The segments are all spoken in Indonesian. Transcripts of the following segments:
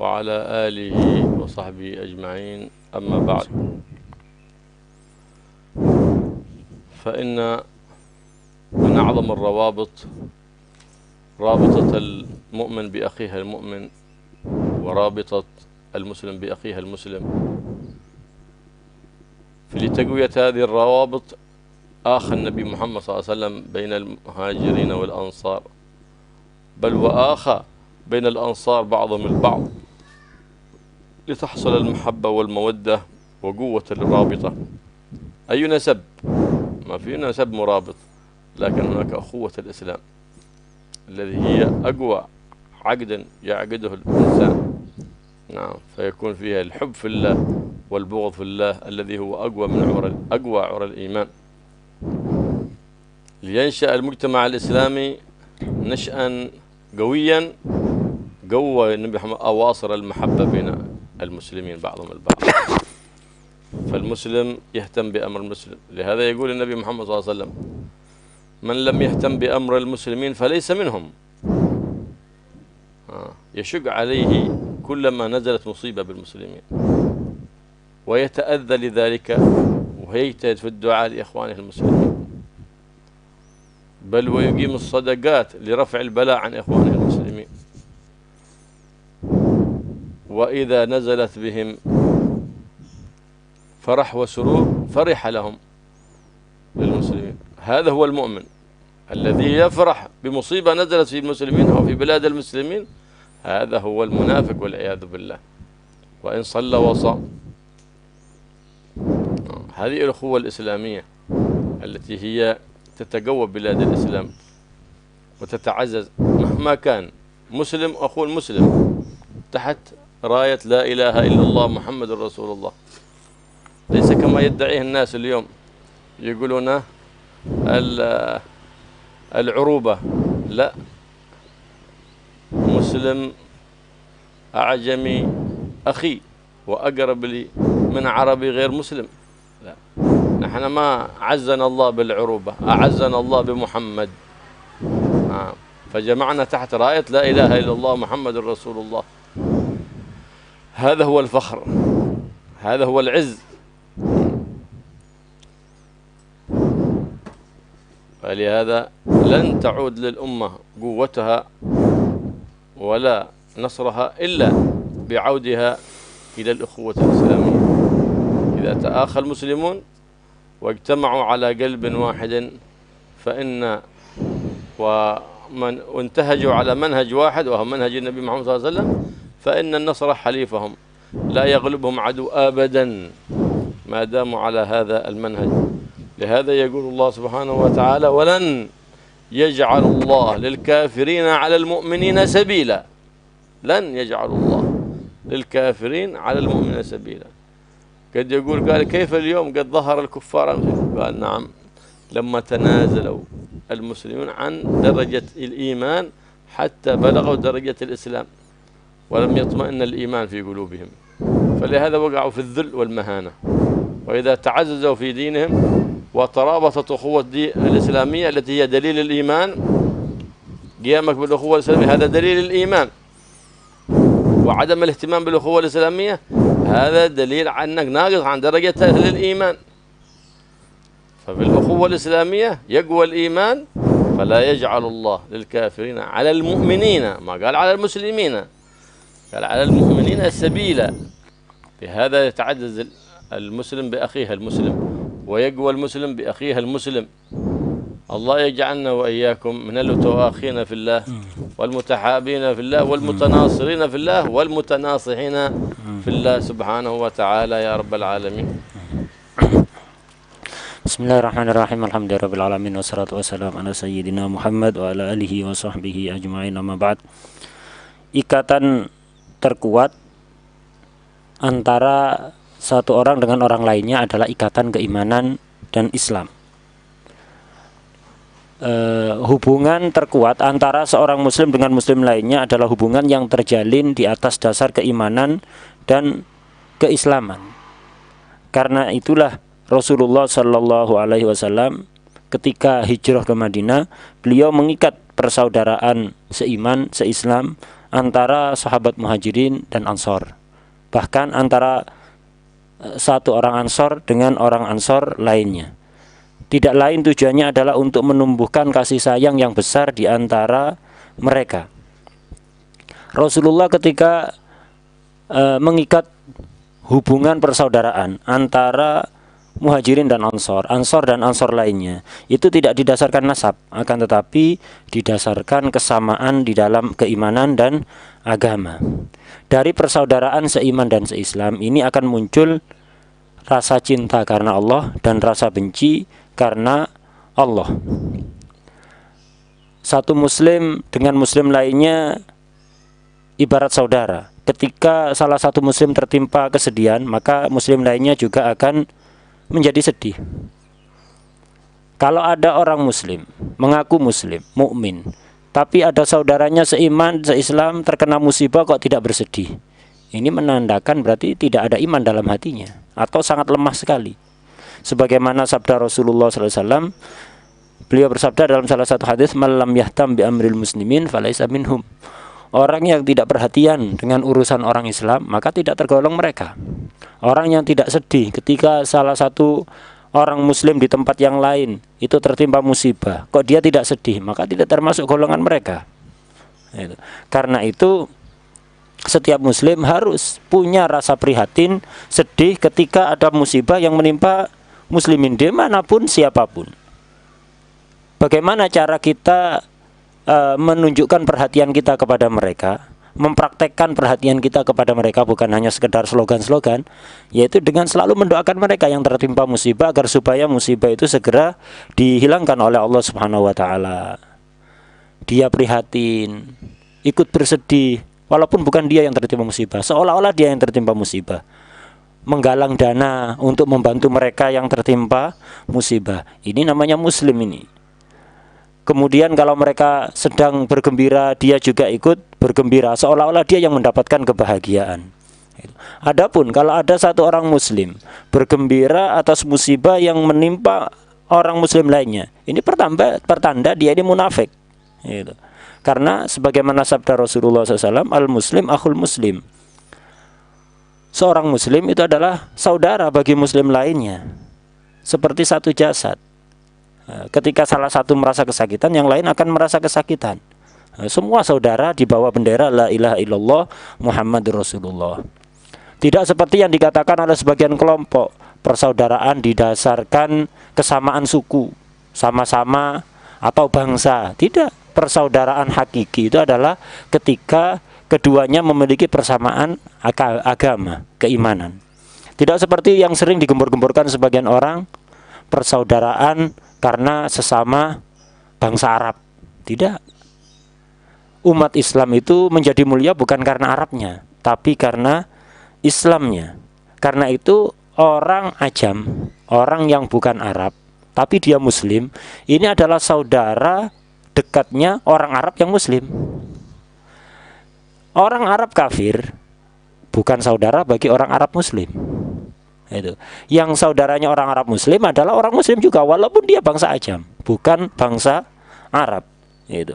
وعلى آله وصحبه أجمعين. أما بعد، فإن من أعظم الروابط رابطة المؤمن بأخيه المؤمن، ورابطة المسلم بأخيه المسلم. فلتقوية هذه الروابط آخى النبي محمد صلى الله عليه وسلم بين المهاجرين والأنصار، بل وآخى بين الأنصار بعضهم البعض لتحصل المحبة والمودة وقوة الرابطة. أي نسب؟ ما في نسب مرابط، لكن هناك أخوة الإسلام الذي هي أقوى عقد يعقده الإنسان، نعم، فيكون فيها الحب في الله والبغض في الله الذي هو أقوى عرى الإيمان. لينشأ المجتمع الإسلامي نشأً قويا، قوى النبي محمد أواصر المحبة بين المسلمين بعضهم البعض، فالمسلم يهتم بأمر المسلم. لهذا يقول النبي محمد صلى الله عليه وسلم: من لم يهتم بأمر المسلمين فليس منهم. يشق عليه كلما نزلت مصيبة بالمسلمين، ويتأذى لذلك، ويجتهد في الدعاء لإخوانه المسلمين، بل ويقيم الصدقات لرفع البلاء عن إخوانه المسلمين. وإذا نزلت بهم فرح وسرور فرح لهم للمسلمين. هذا هو المؤمن الذي يفرح بمصيبة نزلت في المسلمين أو في بلاد المسلمين. هذا هو المنافق والعياذ بالله، وإن صلى وصام. هذه الأخوة الإسلامية التي هي تتقوى بلاد الإسلام وتتعزز مهما كان مسلم أخو المسلم تحت راية لا إله إلا الله محمد رسول الله. ليس كما يدعيه الناس اليوم، يقولون العروبة. لا، مسلم أعجمي أخي وأقرب لي من عربي غير مسلم. لا، نحن ما عزنا الله بالعروبة، أعزنا الله بمحمد، فجمعنا تحت راية لا إله إلا الله محمد رسول الله. هذا هو الفخر، هذا هو العز. فلهذا لن تعود للأمة قوتها ولا نصرها إلا بعودها إلى الأخوة الإسلامية. إذا تآخى المسلمون واجتمعوا على قلب واحد وانتهجوا على منهج واحد وهو منهج النبي محمد صلى الله عليه وسلم، فإن النصر حليفهم، لا يغلبهم عدو أبدا ما داموا على هذا المنهج. لهذا يقول الله سبحانه وتعالى: ولن يجعل الله للكافرين على المؤمنين سبيلا. لن يجعل الله للكافرين على المؤمنين سبيلا. قد يقول قال: كيف اليوم قد ظهر الكفار؟ قال: نعم، لما تنازلوا المسلمون عن درجة الإيمان حتى بلغوا درجة الإسلام، ولم يطمئن الإيمان في قلوبهم، فلهذا وقعوا في الذل والمهانة. وإذا تعززوا في دينهم وترابطت أخوة الإسلامية التي هي دليل الإيمان، قيامك بالأخوة الإسلامية هذا دليل الإيمان، وعدم الاهتمام بالأخوة الإسلامية هذا دليل أنك ناقص عن درجة أهل الإيمان. فبالأخوة الإسلامية يقوى الإيمان، فلا يجعل الله للكافرين على المؤمنين، ما قال على المسلمين، قال على المؤمنين سبيلا. بهذا يتعزز المسلم بأخيه المسلم، ويقوى المسلم بأخيه المسلم. الله يجعلنا وإياكم من المتواخين في الله والمتحابين في الله والمتناصرين في الله والمتناصحين في الله سبحانه وتعالى يا رب العالمين. Bismillahirrahmanirrahim. Alhamdulillahirrabbilalamin. Wassalatu wassalamu ala sayyidina Muhammad wa ala alihi wa sahbihi ajma'in. Amma ba'd. Ikatan terkuat antara satu orang dengan orang lainnya adalah ikatan keimanan dan Islam. Hubungan terkuat antara seorang muslim dengan muslim lainnya adalah hubungan yang terjalin di atas dasar keimanan dan keislaman. Karena itulah Rasulullah Shallallahu Alaihi Wasallam ketika hijrah ke Madinah, beliau mengikat persaudaraan seiman, seislam antara sahabat Muhajirin dan Ansor, bahkan antara satu orang Ansor dengan orang Ansor lainnya. Tidak lain tujuannya adalah untuk menumbuhkan kasih sayang yang besar di antara mereka. Rasulullah ketika mengikat hubungan persaudaraan antara Muhajirin dan Ansor, Ansor dan Ansor lainnya, itu tidak didasarkan nasab, akan tetapi didasarkan kesamaan di dalam keimanan dan agama. Dari persaudaraan seiman dan seislam ini akan muncul rasa cinta karena Allah dan rasa benci karena Allah. Satu muslim dengan muslim lainnya ibarat saudara. Ketika salah satu muslim tertimpa kesedihan, maka muslim lainnya juga akan menjadi sedih. Kalau ada orang muslim mengaku muslim, mukmin, tapi ada saudaranya seiman, seislam terkena musibah kok tidak bersedih, ini menandakan berarti tidak ada iman dalam hatinya atau sangat lemah sekali. Sebagaimana sabda Rasulullah SAW, beliau bersabda dalam salah satu hadis, "Malam yahtam bi amril muslimin falaisa minhum." Orang yang tidak perhatian dengan urusan orang Islam, maka tidak tergolong mereka. Orang yang tidak sedih ketika salah satu orang muslim di tempat yang lain itu tertimpa musibah, kok dia tidak sedih, maka tidak termasuk golongan mereka. Karena itu setiap muslim harus punya rasa prihatin, sedih ketika ada musibah yang menimpa muslimin dimanapun siapapun. Bagaimana cara kita menunjukkan perhatian kita kepada mereka, mempraktekkan perhatian kita kepada mereka, bukan hanya sekedar slogan-slogan, yaitu dengan selalu mendoakan mereka yang tertimpa musibah agar supaya musibah itu segera dihilangkan oleh Allah Subhanahu wa taala. Dia prihatin, ikut bersedih walaupun bukan dia yang tertimpa musibah, seolah-olah dia yang tertimpa musibah. Menggalang dana untuk membantu mereka yang tertimpa musibah. Ini namanya muslim ini. Kemudian kalau mereka sedang bergembira, dia juga ikut bergembira, seolah-olah dia yang mendapatkan kebahagiaan. Adapun kalau ada satu orang muslim bergembira atas musibah yang menimpa orang muslim lainnya, ini pertanda dia ini munafik. Karena sebagaimana sabda Rasulullah SAW, al-muslim akhul muslim. Seorang muslim itu adalah saudara bagi muslim lainnya, seperti satu jasad. Ketika salah satu merasa kesakitan, yang lain akan merasa kesakitan. Semua saudara di bawah bendera la ilaha illallah Muhammadur Rasulullah. Tidak seperti yang dikatakan oleh sebagian kelompok, persaudaraan didasarkan kesamaan suku, sama-sama atau bangsa. Tidak, persaudaraan hakiki itu adalah ketika keduanya memiliki persamaan agama, keimanan. Tidak seperti yang sering digembor-gemborkan sebagian orang, persaudaraan karena sesama bangsa Arab. Tidak. Umat Islam itu menjadi mulia bukan karena Arabnya, tapi karena Islamnya. Karena itu orang ajam, orang yang bukan Arab, tapi dia Muslim, ini adalah saudara dekatnya orang Arab yang Muslim. Orang Arab kafir bukan saudara bagi orang Arab Muslim. Itu. Yang saudaranya orang Arab Muslim adalah orang Muslim juga, walaupun dia bangsa ajam, bukan bangsa Arab. Itu.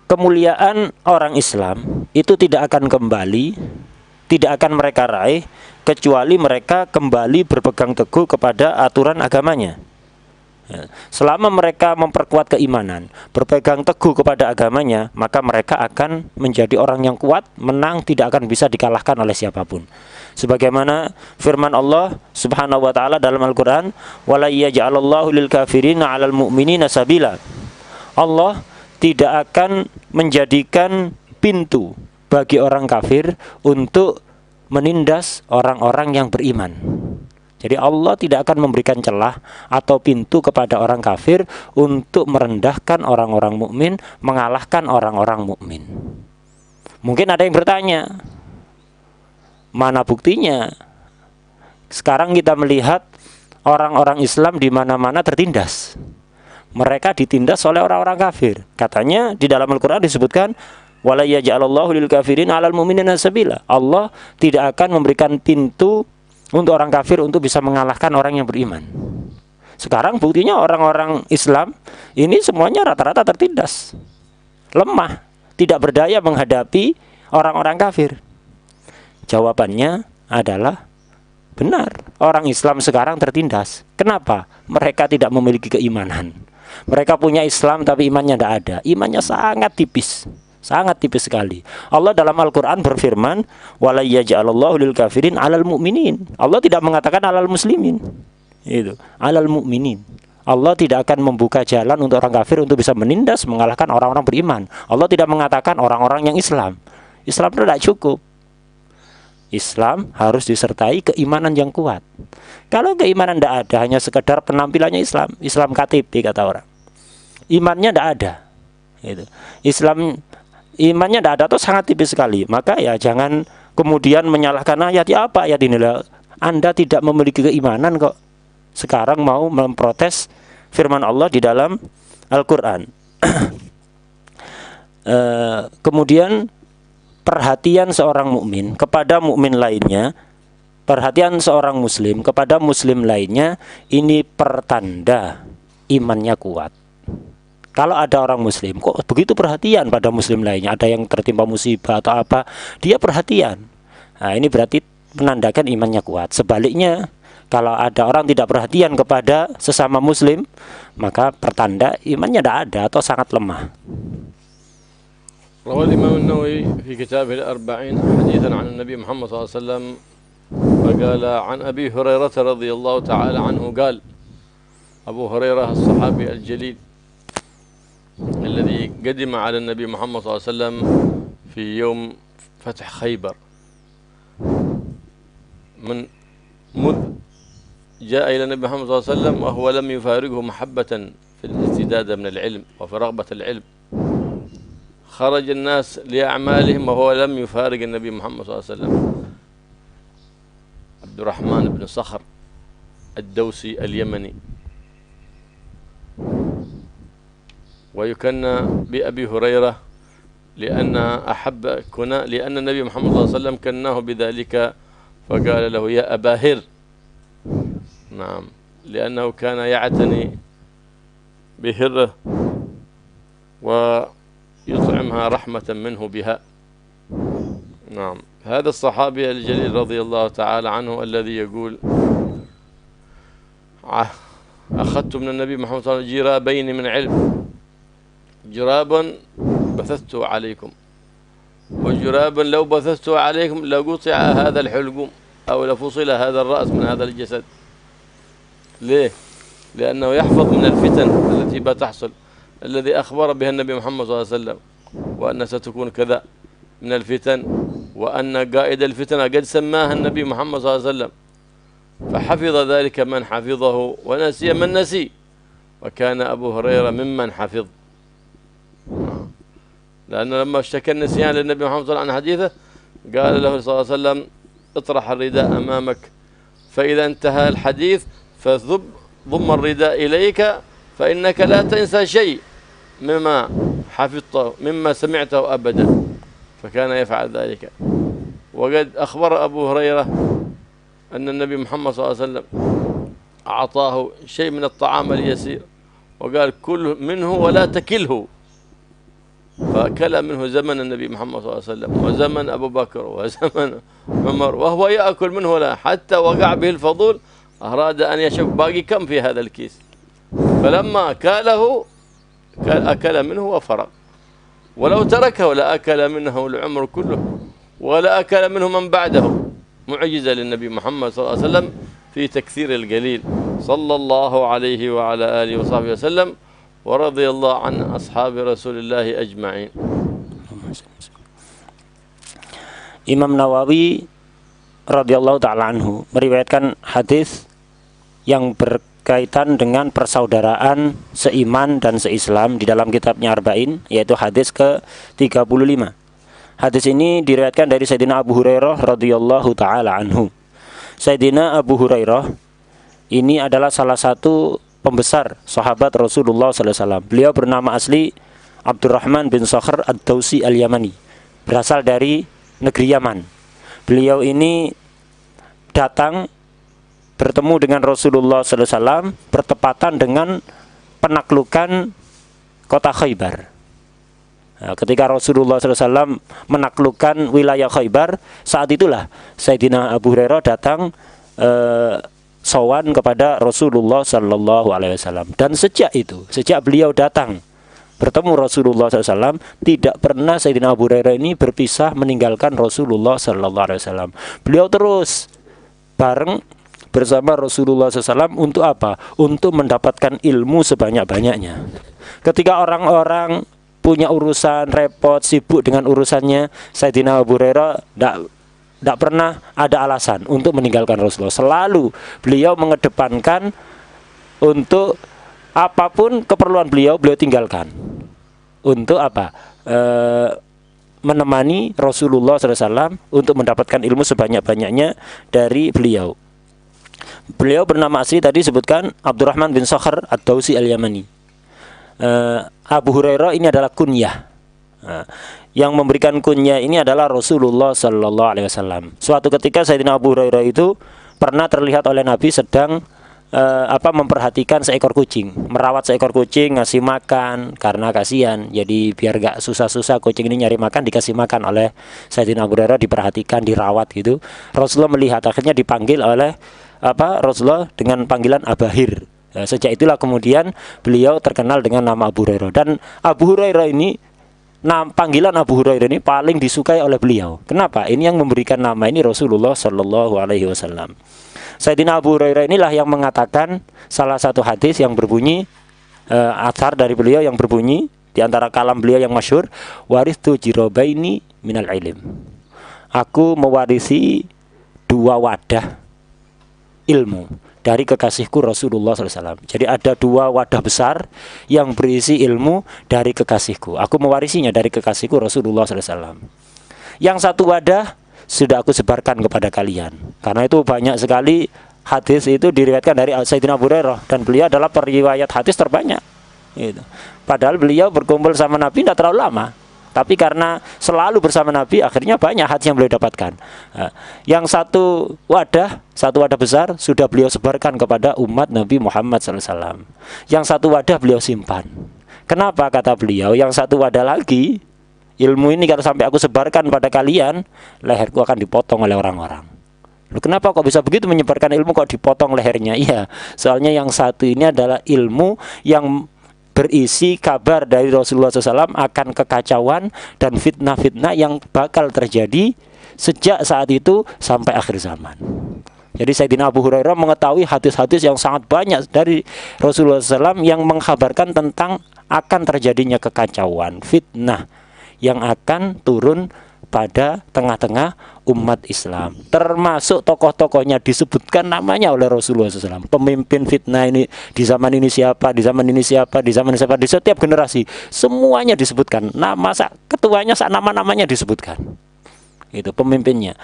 Kemuliaan orang Islam itu tidak akan kembali, tidak akan mereka raih kecuali mereka kembali berpegang teguh kepada aturan agamanya. Selama mereka memperkuat keimanan, berpegang teguh kepada agamanya, maka mereka akan menjadi orang yang kuat, menang, tidak akan bisa dikalahkan oleh siapapun. Sebagaimana firman Allah Subhanahu wa taala dalam Al-Qur'an, "Wala yaj'alallahu lil kafirina 'alal mu'minina sabila." Allah tidak akan menjadikan pintu bagi orang kafir untuk menindas orang-orang yang beriman. Jadi Allah tidak akan memberikan celah atau pintu kepada orang kafir untuk merendahkan orang-orang mukmin, mengalahkan orang-orang mukmin. Mungkin ada yang bertanya, mana buktinya? Sekarang kita melihat orang-orang Islam di mana-mana tertindas. Mereka ditindas oleh orang-orang kafir. Katanya di dalam Al-Qur'an disebutkan, wala yaj'alallahu lil kafirin 'alal mu'minina sabila. Allah tidak akan memberikan pintu untuk orang kafir untuk bisa mengalahkan orang yang beriman. Sekarang buktinya orang-orang Islam ini semuanya rata-rata tertindas, lemah, tidak berdaya menghadapi orang-orang kafir. Jawabannya adalah benar, orang Islam sekarang tertindas. Kenapa? Mereka tidak memiliki keimanan. Mereka punya Islam tapi imannya tidak ada. Imannya sangat tipis sekali. Allah dalam Al-Quran berfirman, wala yaj'alallahu lil kafirin 'alal mu'minin. Allah tidak mengatakan 'alal muslimin. Itu, 'alal mu'minin. Allah tidak akan membuka jalan untuk orang kafir untuk bisa menindas, mengalahkan orang-orang beriman. Allah tidak mengatakan orang-orang yang Islam. Islam itu tidak cukup. Islam harus disertai keimanan yang kuat. Kalau keimanan tidak ada, hanya sekedar penampilannya Islam, Islam KTP kata orang, imannya tidak ada. Gitu. Islam imannya tidak ada atau sangat tipis sekali. Maka ya jangan kemudian menyalahkan ayat. Ya apa ayat ini? Anda tidak memiliki keimanan kok sekarang mau memprotes firman Allah di dalam Al-Quran. Kemudian perhatian seorang mukmin kepada mukmin lainnya, perhatian seorang muslim kepada muslim lainnya, ini pertanda imannya kuat. Kalau ada orang muslim kok begitu perhatian pada muslim lainnya, ada yang tertimpa musibah atau apa, dia perhatian. Nah, ini berarti menandakan imannya kuat. Sebaliknya, kalau ada orang tidak perhatian kepada sesama muslim, maka pertanda imannya tidak ada atau sangat lemah. روى الإمام النووي في كتابه الأربعين حديثا عن النبي محمد صلى الله عليه وسلم فقال عن أبي هريرة رضي الله تعالى عنه قال، أبو هريرة الصحابي الجليل الذي قدم على النبي محمد صلى الله عليه وسلم في يوم فتح خيبر، مذ جاء إلى النبي محمد صلى الله عليه وسلم وهو لم يفارقه محبة في الازدياد من العلم وفي رغبة العلم. خرج الناس لأعمالهم وهو لم يفارق النبي محمد صلى الله عليه وسلم. عبد الرحمن بن صخر الدوسي اليمني، ويكنى بأبي هريرة لأن النبي محمد صلى الله عليه وسلم كناه بذلك، فقال له يا أبا هر. نعم، لأنه كان يعتني بهره ويطعمها رحمة منه بها. نعم، هذا الصحابي الجليل رضي الله تعالى عنه الذي يقول أخذت من النبي محمد صلى الله عليه وسلم جرابين من علم، جرابا بثثته عليكم، وجرابا لو بثثته عليكم لقطع هذا الحلقوم أو لفصل هذا الرأس من هذا الجسد. ليه؟ لأنه يحفظ من الفتن التي بتحصل، الذي أخبر بها النبي محمد صلى الله عليه وسلم، وأن ستكون كذا من الفتن، وأن قائد الفتن قد سماها النبي محمد صلى الله عليه وسلم، فحفظ ذلك من حفظه ونسي من نسي، وكان أبو هريرة ممن حفظ. لأنه لما اشتكى النسيان للنبي محمد صلى الله عليه وسلم عن حديثه قال له صلى الله عليه وسلم اطرح الرداء أمامك، فإذا انتهى الحديث فضم الرداء إليك، فإنك لا تنسى شيء مما حفظته مما سمعته أبدا. فكان يفعل ذلك. وقد أخبر أبو هريرة أن النبي محمد صلى الله عليه وسلم أعطاه شيء من الطعام اليسير وقال كل منه ولا تكله، فأكل منه زمن النبي محمد صلى الله عليه وسلم وزمن أبو بكر وزمن عمر، وهو يأكل منه لا حتى وقع به الفضول، أراد أن يشوف باقي كم في هذا الكيس، فلما أكله أكل منه وفرغ، ولو تركه لأكل منه العمر كله ولا أكل منه من بعده. معجزة للنبي محمد صلى الله عليه وسلم في تكثير القليل صلى الله عليه وعلى آله وصحبه وسلم، ورضي الله عن أصحاب رسول الله أجمعين. Imam Nawawi radhiyallahu ta'ala anhu meriwayatkan hadis yang berkaitan dengan persaudaraan seiman dan seislam di dalam kitabnya Arba'in, yaitu hadis ke-35. Hadis ini diriwayatkan dari Sayyidina Abu Hurairah radhiyallahu ta'ala anhu. Sayyidina Abu Hurairah ini adalah salah satu pembesar sahabat Rasulullah sallallahu alaihi wasallam. Beliau bernama asli Abdurrahman bin Sakhr ad-Dausi al-Yamani, berasal dari negeri Yaman. Beliau ini datang bertemu dengan Rasulullah SAW bertepatan dengan penaklukan kota Khaybar. Nah, ketika Rasulullah SAW menaklukkan wilayah Khaybar, saat itulah Sayyidina Abu Hurairah datang sowan kepada Rasulullah SAW. Dan sejak beliau datang bertemu Rasulullah SAW, tidak pernah Sayyidina Abu Hurairah ini berpisah meninggalkan Rasulullah SAW. Beliau terus bareng bersama Rasulullah SAW untuk apa? Untuk mendapatkan ilmu sebanyak-banyaknya. Ketika orang-orang punya urusan, repot, sibuk dengan urusannya, Sayyidina Abu Hurairah tidak pernah ada alasan untuk meninggalkan Rasulullah. Selalu beliau mengedepankan untuk apapun keperluan beliau tinggalkan. Untuk apa? Menemani Rasulullah SAW untuk mendapatkan ilmu sebanyak-banyaknya dari beliau. Beliau bernama asli tadi sebutkan Abdurrahman bin Sakhr Ad-Dawsi Al-Yamani. Abu Hurairah ini adalah kunyah. Yang memberikan kunyah ini adalah Rasulullah Sallallahu Alaihi Wasallam. Suatu ketika Sayyidina Abu Hurairah itu pernah terlihat oleh Nabi sedang memperhatikan seekor kucing, merawat seekor kucing, ngasih makan karena kasihan. Jadi biar gak susah-susah kucing ini nyari makan, dikasih makan oleh Sayyidina Abu Hurairah, diperhatikan, dirawat gitu. Rasulullah melihat, akhirnya dipanggil oleh Rasulullah dengan panggilan Abahir. Sejak itulah kemudian beliau terkenal dengan nama Abu Hurairah. Dan Abu Hurairah ini, panggilan Abu Hurairah ini paling disukai oleh beliau. Kenapa? Ini yang memberikan nama ini Rasulullah Sallallahu Alaihi Wasallam. Sayyidina Abu Hurairah inilah yang mengatakan salah satu hadis yang berbunyi, athar dari beliau yang berbunyi di antara kalam beliau yang masyhur, warithu jirobaini minal ilm. Aku mewarisi 2 wadah ilmu dari kekasihku Rasulullah SAW. Jadi ada 2 wadah besar yang berisi ilmu dari kekasihku. Aku mewarisinya dari kekasihku Rasulullah SAW. Yang satu wadah sudah aku sebarkan kepada kalian. Karena itu banyak sekali hadis itu diriwayatkan dari Sayyidina Abu Hurairah, dan beliau adalah periwayat hadis terbanyak. Gitu. Padahal beliau berkumpul sama Nabi tidak terlalu lama. Tapi karena selalu bersama Nabi, akhirnya banyak hadis yang beliau dapatkan. Yang satu wadah besar sudah beliau sebarkan kepada umat Nabi Muhammad SAW. Yang satu wadah beliau simpan. Kenapa? Kata beliau, yang satu wadah lagi, ilmu ini kalau sampai aku sebarkan pada kalian, leherku akan dipotong oleh orang-orang. Loh, kenapa kok bisa begitu menyebarkan ilmu kok dipotong lehernya? Iya, soalnya yang satu ini adalah ilmu yang berisi kabar dari Rasulullah SAW akan kekacauan dan fitnah-fitnah yang bakal terjadi sejak saat itu sampai akhir zaman. Jadi Sayyidina Abu Hurairah mengetahui hadis-hadis yang sangat banyak dari Rasulullah SAW yang mengkhabarkan tentang akan terjadinya kekacauan, fitnah yang akan turun pada tengah-tengah umat Islam. Termasuk tokoh-tokohnya disebutkan namanya oleh Rasulullah SAW. Pemimpin fitnah ini di zaman ini siapa, di zaman ini siapa, di zaman ini siapa, di setiap generasi semuanya disebutkan. Nama ketuanya, nama-namanya disebutkan. Itu pemimpinnya.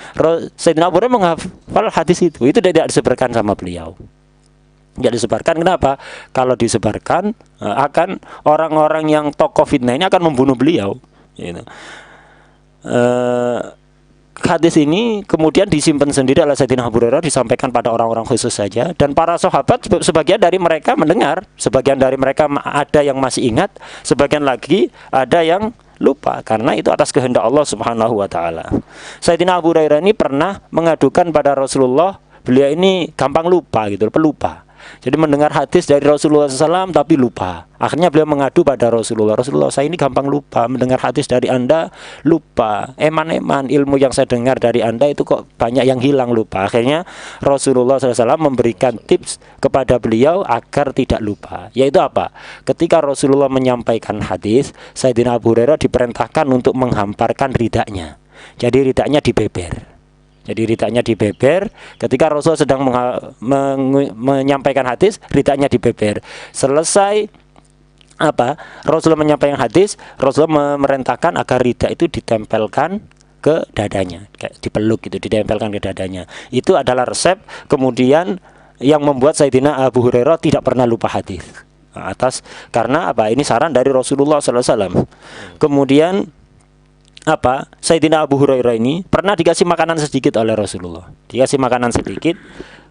Sayyidina Abu Hurairah menghafal hadis itu tidak disebarkan sama beliau. Tidak disebarkan, kenapa? Kalau disebarkan akan orang-orang yang tokoh fitnah ini akan membunuh beliau. Gitu. Hadis ini kemudian disimpan sendiri oleh Sayyidina Abu Hurairah, disampaikan pada orang-orang khusus saja, dan para sahabat sebagian dari mereka mendengar, sebagian dari mereka ada yang masih ingat, sebagian lagi ada yang lupa, karena itu atas kehendak Allah Subhanahu wa taala. Sayyidina Abu Hurairah ini pernah mengadukan pada Rasulullah, beliau ini gampang lupa gitu, pelupa. Jadi mendengar hadis dari Rasulullah SAW tapi lupa. Akhirnya beliau mengadu pada Rasulullah, Rasulullah, saya ini gampang lupa, mendengar hadis dari Anda lupa, eman-eman ilmu yang saya dengar dari Anda itu kok banyak yang hilang, lupa. Akhirnya Rasulullah SAW memberikan tips kepada beliau agar tidak lupa. Yaitu apa? Ketika Rasulullah menyampaikan hadis, Sayyidina Abu Hurairah diperintahkan untuk menghamparkan ridaknya. Jadi ridaknya dibeber. Jadi ridaknya dibeber. Ketika Rasulullah sedang menyampaikan hadis, ridaknya dibeber. Selesai Rasulullah menyampaikan hadis, Rasulullah memerintahkan agar ridak itu ditempelkan ke dadanya, kayak dipeluk gitu, ditempelkan ke dadanya. Itu adalah resep kemudian yang membuat Sayyidina Abu Hurairah tidak pernah lupa hadis. Karena ini saran dari Rasulullah SAW. Kemudian Sayyidina Abu Hurairah ini pernah dikasih makanan sedikit oleh Rasulullah. Dikasih makanan sedikit.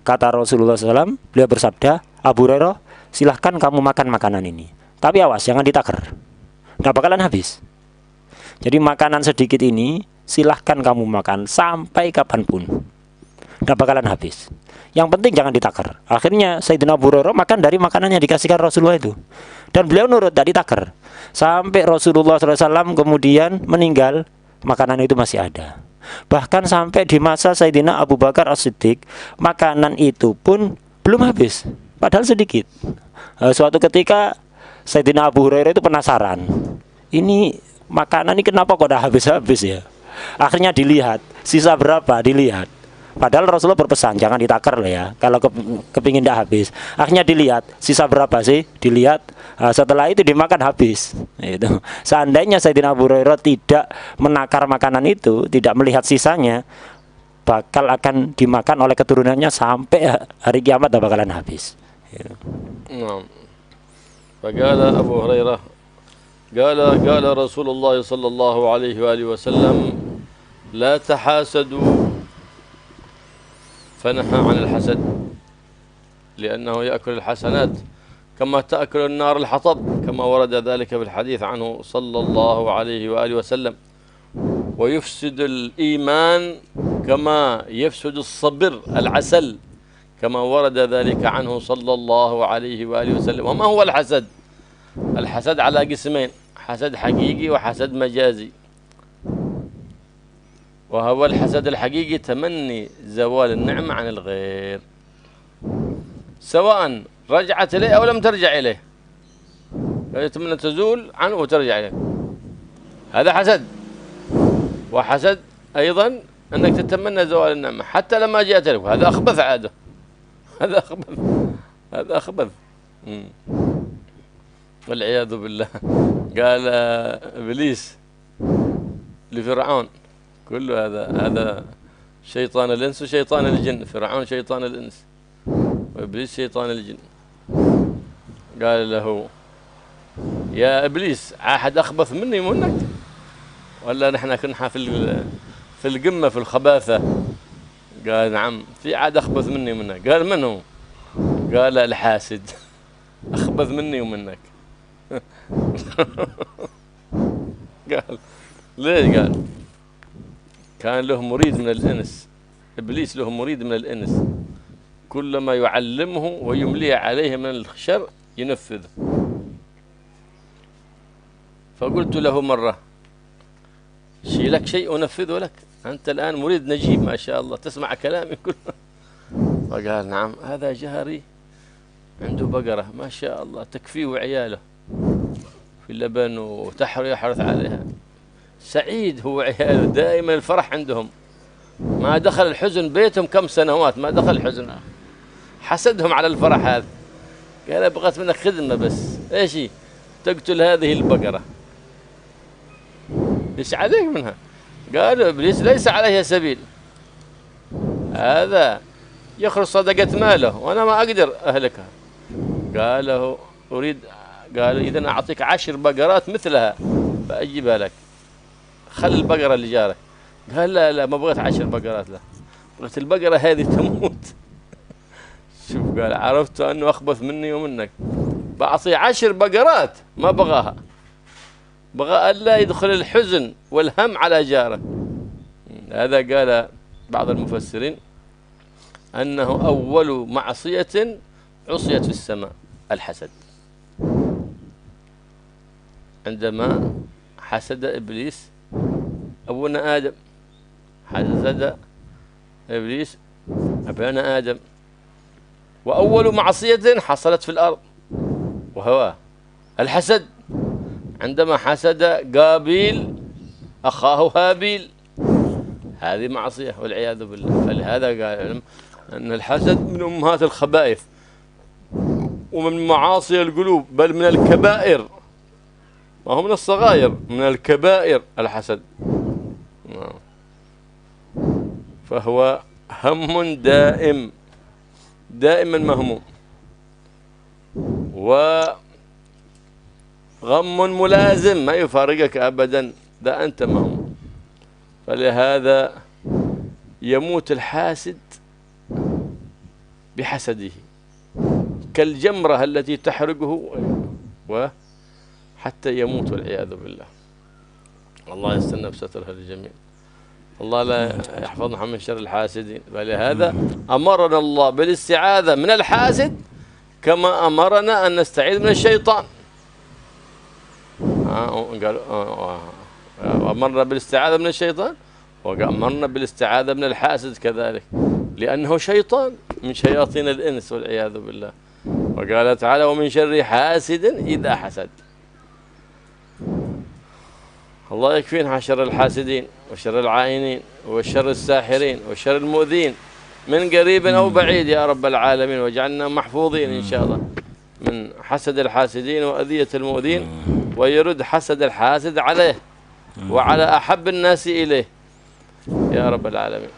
Kata Rasulullah SAW, beliau bersabda, Abu Hurairah, silahkan kamu makan makanan ini. Tapi awas, jangan ditaker. Nggak bakalan habis. Jadi makanan sedikit ini, silahkan kamu makan sampai kapanpun. Nggak bakalan habis. Yang penting jangan ditaker. Akhirnya Sayyidina Abu Hurairah makan dari makanan yang dikasihkan Rasulullah itu. Dan beliau nurut, tidak ditaker. Sampai Rasulullah SAW kemudian meninggal, makanan itu masih ada. Bahkan sampai di masa Sayyidina Abu Bakar As-Siddiq, makanan itu pun belum habis, padahal sedikit. Suatu ketika Sayyidina Abu Hurairah itu penasaran, ini makanan ini kenapa kok udah habis-habis ya. Akhirnya dilihat, sisa berapa dilihat. Padahal Rasulullah berpesan, jangan ditaker loh ya, kalau kepingin tidak habis. Akhirnya dilihat, sisa berapa sih, dilihat. Setelah itu dimakan habis. Itu. Seandainya Sayyidina Abu Hurairah tidak menakar makanan itu, tidak melihat sisanya, bakal akan dimakan oleh keturunannya sampai hari kiamat dan bakalan habis. Faqala Abu Hurairah, qala Rasulullah sallallahu alaihi wasallam, la tahasadu, فنهى عن الحسد لأنه يأكل الحسنات كما تأكل النار الحطب، كما ورد ذلك في الحديث عنه صلى الله عليه وآله وسلم، ويفسد الإيمان كما يفسد الصبر العسل، كما ورد ذلك عنه صلى الله عليه وآله وسلم. وما هو الحسد؟ الحسد على قسمين، حسد حقيقي وحسد مجازي. وهو الحسد الحقيقي تمني زوال النعمة عن الغير، سواء رجعت إليه أو لم ترجع إليه، يتمنى تزول عنه وترجع إليه، هذا حسد. وحسد أيضا أنك تتمنى زوال النعمة حتى لما جاءت لك، هذا أخبث عاده، هذا أخبث، هذا أخبث والعياذ بالله. قال إبليس لفرعون، كل هذا شيطان الإنس وشيطان الجن، فرعون شيطان الإنس وإبليس شيطان الجن. قال له يا إبليس، عاحد أخبث مني ومنك، ولا نحن كنا في القمة في الخباثة؟ قال نعم، في عاد أخبث مني ومنك. قال من هو؟ قال الحاسد، أخبث مني ومنك. قال ليش؟ قال كان له مريد من الإنس، إبليس له مريد من الإنس، كلما يعلمه ويمليه عليه من الشر ينفذه. فقلت له مرة، شيلك شيء أنفذه لك، أنت الآن مريد نجيب ما شاء الله، تسمع كلامي كله. فقال نعم، هذا جاري عنده بقرة ما شاء الله تكفيه وعياله في اللبن يحرث عليها، سعيد هو وعياله، دائما الفرح عندهم، ما دخل الحزن بيتهم كم سنوات، ما دخل الحزن. حسدهم على الفرح هذا. قال بغيت منك خدمة بس، ايش هي؟ تقتل هذه البقرة. ايش عليك منها؟ قالوا إبليس ليس عليها سبيل، هذا يخرج صدقة ماله وأنا ما أقدر أهلكها. قالوا أريد، قالوا إذن أعطيك 10 بقرات مثلها فأجيبها لك، خل البقرة اللي جارك. قال لا ما بغيت 10 بقرات، لا بغيت البقرة هذه تموت. شوف، قال عرفت أنه أخبث مني ومنك، بعطيه 10 بقرات ما بغاها، بغى ألا يدخل الحزن والهم على جاره. هذا قال بعض المفسرين أنه أول معصية عصيت في السماء الحسد، عندما حسد إبليس أبونا آدم، حسد إبليس أبانا آدم. وأول معصية حصلت في الأرض وهو الحسد، عندما حسد قابيل أخاه هابيل، هذه معصية والعياذ بالله. فلهذا قال أن الحسد من أمهات الخبائث ومن معاصي القلوب، بل من الكبائر، ما هو من الصغائر، من الكبائر الحسد. فهو هم دائم، دائما مهموم، وغم ملازم ما يفارقك أبدا، ده أنت مهموم. فلهذا يموت الحاسد بحسده كالجمرة التي تحرقه وحتى يموت والعياذ بالله. الله يستنى بسترها للجميع. الله لا يحفظنا من شر الحاسدين. فلهذا أمرنا الله بالاستعاذة من الحاسد كما أمرنا أن نستعيذ من الشيطان. أمرنا بالاستعاذة من الشيطان وأمرنا بالاستعاذة من الحاسد كذلك، لأنه شيطان من شياطين الإنس والعياذ بالله. وقال تعالى ومن شر حاسد إذا حسد. الله يكفينا عن شر الحاسدين وشر العائنين وشر الساحرين وشر المؤذين من قريب أو بعيد يا رب العالمين، واجعلنا محفوظين إن شاء الله من حسد الحاسدين وأذية المؤذين، ويرد حسد الحاسد عليه وعلى أحب الناس إليه يا رب العالمين.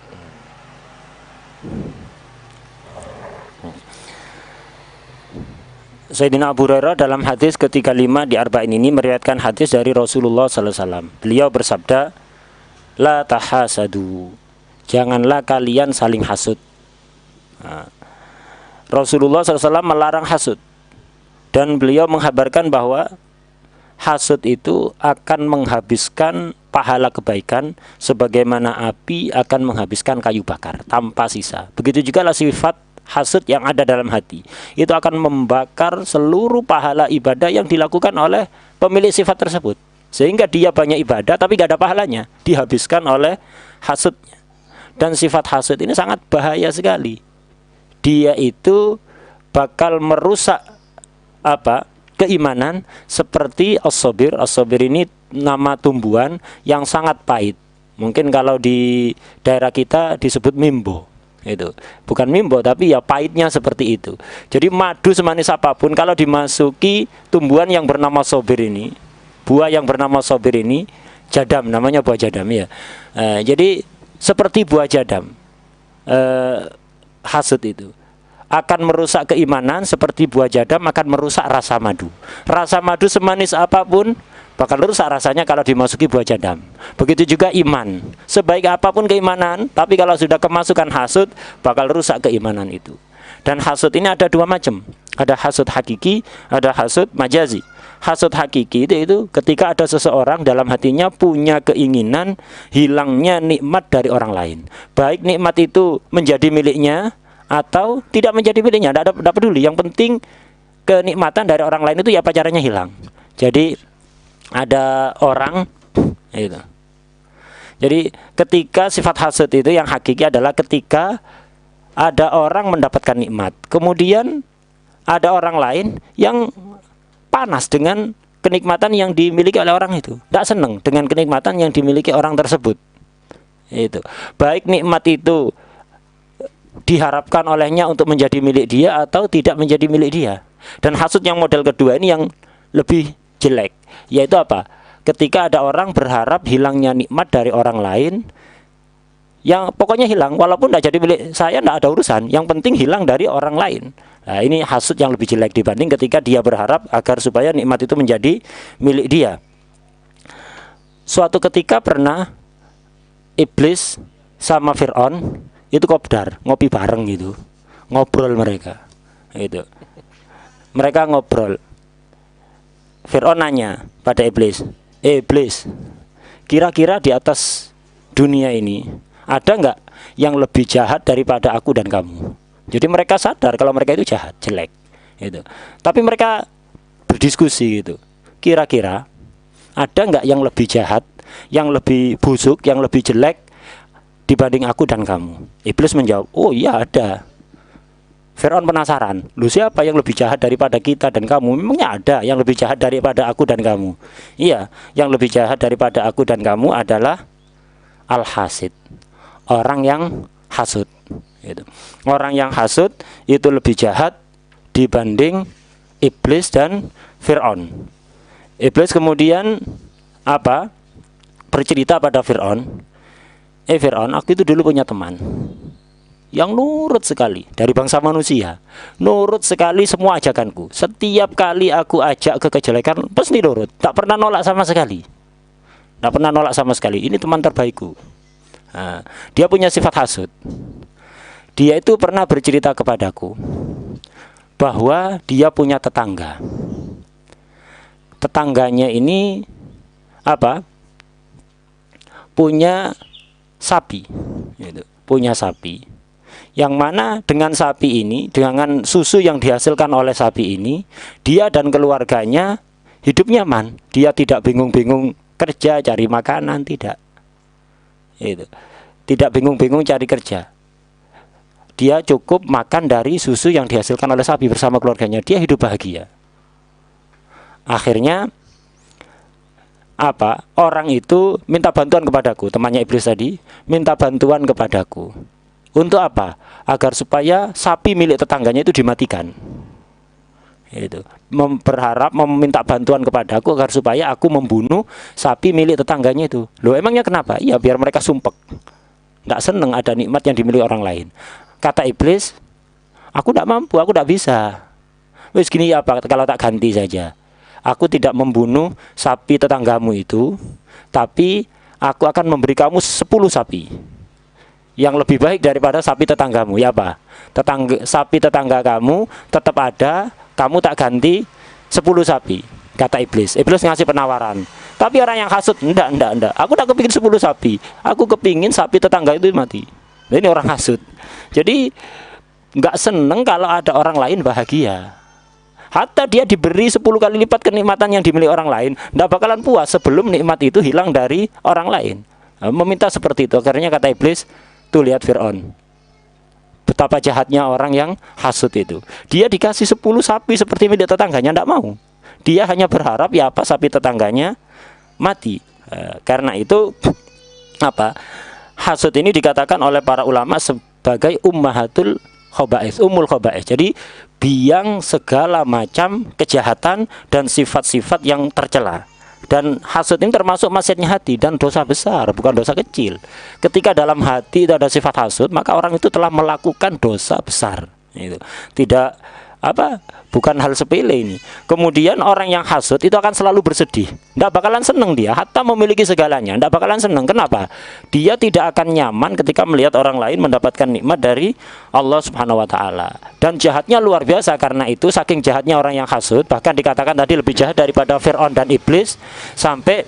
Sayyidina Abu Hurairah dalam hadis ketiga 5 di Arba'in ini meriwayatkan hadis dari Rasulullah sallallahu alaihi wasallam. Beliau bersabda, "La tahasadu." Janganlah kalian saling hasud. Nah, Rasulullah sallallahu alaihi wasallam melarang hasud. Dan beliau menghabarkan bahwa hasud itu akan menghabiskan pahala kebaikan sebagaimana api akan menghabiskan kayu bakar tanpa sisa. Begitu juga lah sifat hasud yang ada dalam hati, itu akan membakar seluruh pahala ibadah yang dilakukan oleh pemilik sifat tersebut, sehingga dia banyak ibadah tapi gak ada pahalanya, dihabiskan oleh hasudnya. Dan sifat hasud ini sangat bahaya sekali. Dia itu bakal merusak keimanan, seperti as-sabir. As-sabir ini nama tumbuhan yang sangat pahit. Mungkin kalau di daerah kita disebut mimbo. Itu bukan mimbo tapi ya pahitnya seperti itu. Jadi madu semanis apapun kalau dimasuki tumbuhan yang bernama sobir ini, buah yang bernama sobir ini, jadam namanya, buah jadam ya. Jadi seperti buah jadam, hasud itu akan merusak keimanan seperti buah jadam akan merusak rasa madu. Rasa madu semanis apapun bakal rusak rasanya kalau dimasuki buah jadam. Begitu juga iman. Sebaik apapun keimanan, tapi kalau sudah kemasukan hasud, bakal rusak keimanan itu. Dan hasud ini ada dua macam. Ada hasud hakiki, ada hasud majazi. Hasud hakiki itu ketika ada seseorang dalam hatinya punya keinginan hilangnya nikmat dari orang lain. Baik nikmat itu menjadi miliknya atau tidak menjadi miliknya, tidak peduli. Yang penting kenikmatan dari orang lain itu ya apa caranya hilang. Jadi ada orang itu. Jadi ketika sifat hasud itu yang hakiki adalah ketika ada orang mendapatkan nikmat, kemudian ada orang lain yang panas dengan kenikmatan yang dimiliki oleh orang itu, tidak senang dengan kenikmatan yang dimiliki orang tersebut. Itu baik nikmat itu diharapkan olehnya untuk menjadi milik dia atau tidak menjadi milik dia. Dan hasud yang model kedua ini yang lebih jelek, yaitu apa? Ketika ada orang berharap hilangnya nikmat dari orang lain, yang pokoknya hilang, walaupun tidak jadi milik saya, tidak ada urusan, yang penting hilang dari orang lain. Nah, ini hasud yang lebih jelek dibanding ketika dia berharap agar supaya nikmat itu menjadi milik dia. Suatu ketika pernah iblis sama Fir'aun itu kopdar, ngopi bareng gitu, ngobrol mereka. Itu mereka ngobrol. Fir'aun nanya pada iblis, iblis, kira-kira di atas dunia ini ada nggak yang lebih jahat daripada aku dan kamu? Jadi mereka sadar kalau mereka itu jahat, jelek, itu. Tapi mereka berdiskusi gitu. Kira-kira ada nggak yang lebih jahat, yang lebih busuk, yang lebih jelek dibanding aku dan kamu? Iblis menjawab, oh iya ada. Fir'aun penasaran, lu siapa yang lebih jahat daripada kita dan kamu? Memangnya ada yang lebih jahat daripada aku dan kamu? Iya, yang lebih jahat daripada aku dan kamu adalah al-hasid, orang yang hasud. Gitu. Orang yang hasud itu lebih jahat dibanding iblis dan Fir'aun. Iblis kemudian bercerita pada Fir'aun, Fir'aun, aku itu dulu punya teman yang nurut sekali dari bangsa manusia, nurut sekali semua ajakanku. Setiap kali aku ajak ke kejelekan pasti nurut, tak pernah nolak sama sekali, tak pernah nolak sama sekali. Ini teman terbaikku. Nah, dia punya sifat hasud. dia itu pernah bercerita kepadaku bahwa dia punya tetangga. Tetangganya ini apa? Punya sapi, gitu. Punya sapi. Yang mana dengan sapi ini, dengan susu yang dihasilkan oleh sapi ini, dia dan keluarganya hidup nyaman. Dia tidak bingung-bingung kerja cari makanan, tidak. Itu. Tidak bingung-bingung cari kerja. Dia cukup makan dari susu yang dihasilkan oleh sapi bersama keluarganya. Dia hidup bahagia. Akhirnya apa? Orang itu minta bantuan kepadaku, temannya iblis tadi, minta bantuan kepadaku. Untuk apa? Agar supaya sapi milik tetangganya itu dimatikan. Itu. Berharap meminta bantuan kepadaku agar supaya aku membunuh sapi milik tetangganya itu. Loh, emangnya kenapa? Ya biar mereka sumpek. Tidak senang ada nikmat yang dimiliki orang lain. Kata iblis, aku tidak mampu, aku tidak bisa. Wis gini apa kalau tak ganti saja. Aku tidak membunuh sapi tetanggamu itu, tapi aku akan memberi kamu 10 sapi yang lebih baik daripada sapi tetanggamu. Ya apa? Sapi tetangga kamu tetap ada, kamu tak ganti 10 sapi. Kata iblis. Iblis ngasih penawaran. Tapi orang yang hasut, enggak. Aku tak kepingin 10 sapi. Aku kepingin sapi tetangga itu mati. Nah, ini orang hasut. Jadi enggak seneng kalau ada orang lain bahagia. Hatta dia diberi 10 kali lipat kenikmatan yang dimiliki orang lain, enggak bakalan puas sebelum nikmat itu hilang dari orang lain. Nah, meminta seperti itu. Akhirnya kata iblis, tuh lihat Fir'aun, betapa jahatnya orang yang hasut itu. Dia dikasih 10 sapi seperti milik tetangganya, tidak mau. Dia hanya berharap ya apa sapi tetangganya mati. Karena itu apa? Hasut ini dikatakan oleh para ulama sebagai ummahatul khaba'is, umul khaba'is. Jadi biang segala macam kejahatan dan sifat-sifat yang tercela. Dan hasud ini termasuk maksiatnya hati dan dosa besar, bukan dosa kecil. Ketika dalam hati itu ada sifat hasud, maka orang itu telah melakukan dosa besar. Itu tidak apa, bukan hal sepele ini. Kemudian orang yang hasud itu akan selalu bersedih. Tidak bakalan senang dia, hatta memiliki segalanya. Tidak bakalan senang. Kenapa? Dia tidak akan nyaman ketika melihat orang lain mendapatkan nikmat dari Allah Subhanahu wa Ta'ala. Dan jahatnya luar biasa. Karena itu saking jahatnya orang yang hasud, bahkan dikatakan tadi lebih jahat daripada Fir'aun dan iblis, sampai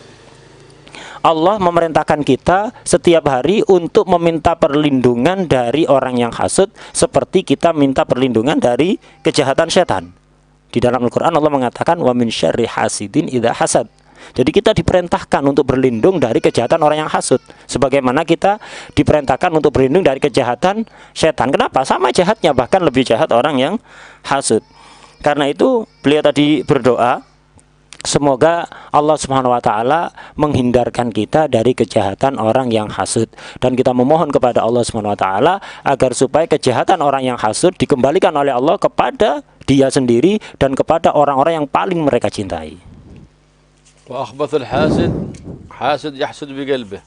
Allah memerintahkan kita setiap hari untuk meminta perlindungan dari orang yang hasud, seperti kita minta perlindungan dari kejahatan setan. Di dalam Al-Quran Allah mengatakan wa min syarri hasidin idza hasad. Jadi kita diperintahkan untuk berlindung dari kejahatan orang yang hasud, sebagaimana kita diperintahkan untuk berlindung dari kejahatan setan. Kenapa? Sama jahatnya, bahkan lebih jahat orang yang hasud. Karena itu beliau tadi berdoa, semoga Allah Subhanahu wa Ta'ala menghindarkan kita dari kejahatan orang yang hasud. Dan kita memohon kepada Allah Subhanahu wa Ta'ala agar supaya kejahatan orang yang hasud dikembalikan oleh Allah kepada dia sendiri dan kepada orang-orang yang paling mereka cintai. وأخبث الحاسد حاسد يحسد بقلبه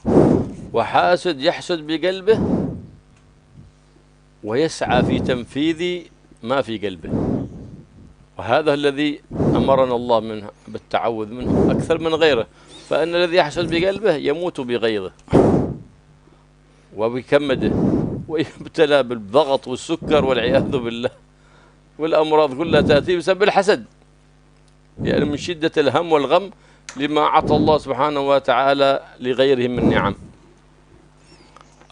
وحاسد يحسد بقلبه ويسعى في تنفيذ ما في قلبه. وهذا الذي أمرنا الله منه بالتعوذ منه أكثر من غيره. فإن الذي يحسد بقلبه يموت بغيظه وبكمده ويبتلى بالضغط والسكر والعياذ بالله، والأمراض كلها تأتي بسبب الحسد، يعني من شدة الهم والغم لما أعطى الله سبحانه وتعالى لغيره من نعم.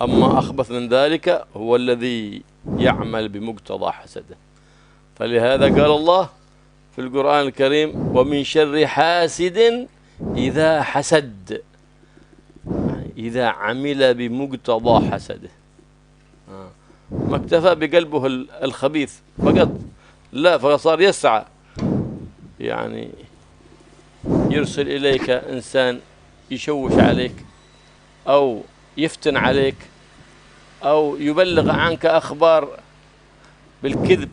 أما أخبث من ذلك هو الذي يعمل بمقتضى حسده. فلهذا قال الله في القرآن الكريم ومن شر حاسد إذا حسد، إذا عمل بمقتضى حسده. ما اكتفى بقلبه الخبيث فقط، لا، فصار يسعى، يعني يرسل إليك إنسان يشوش عليك أو يفتن عليك أو يبلغ عنك أخبار بالكذب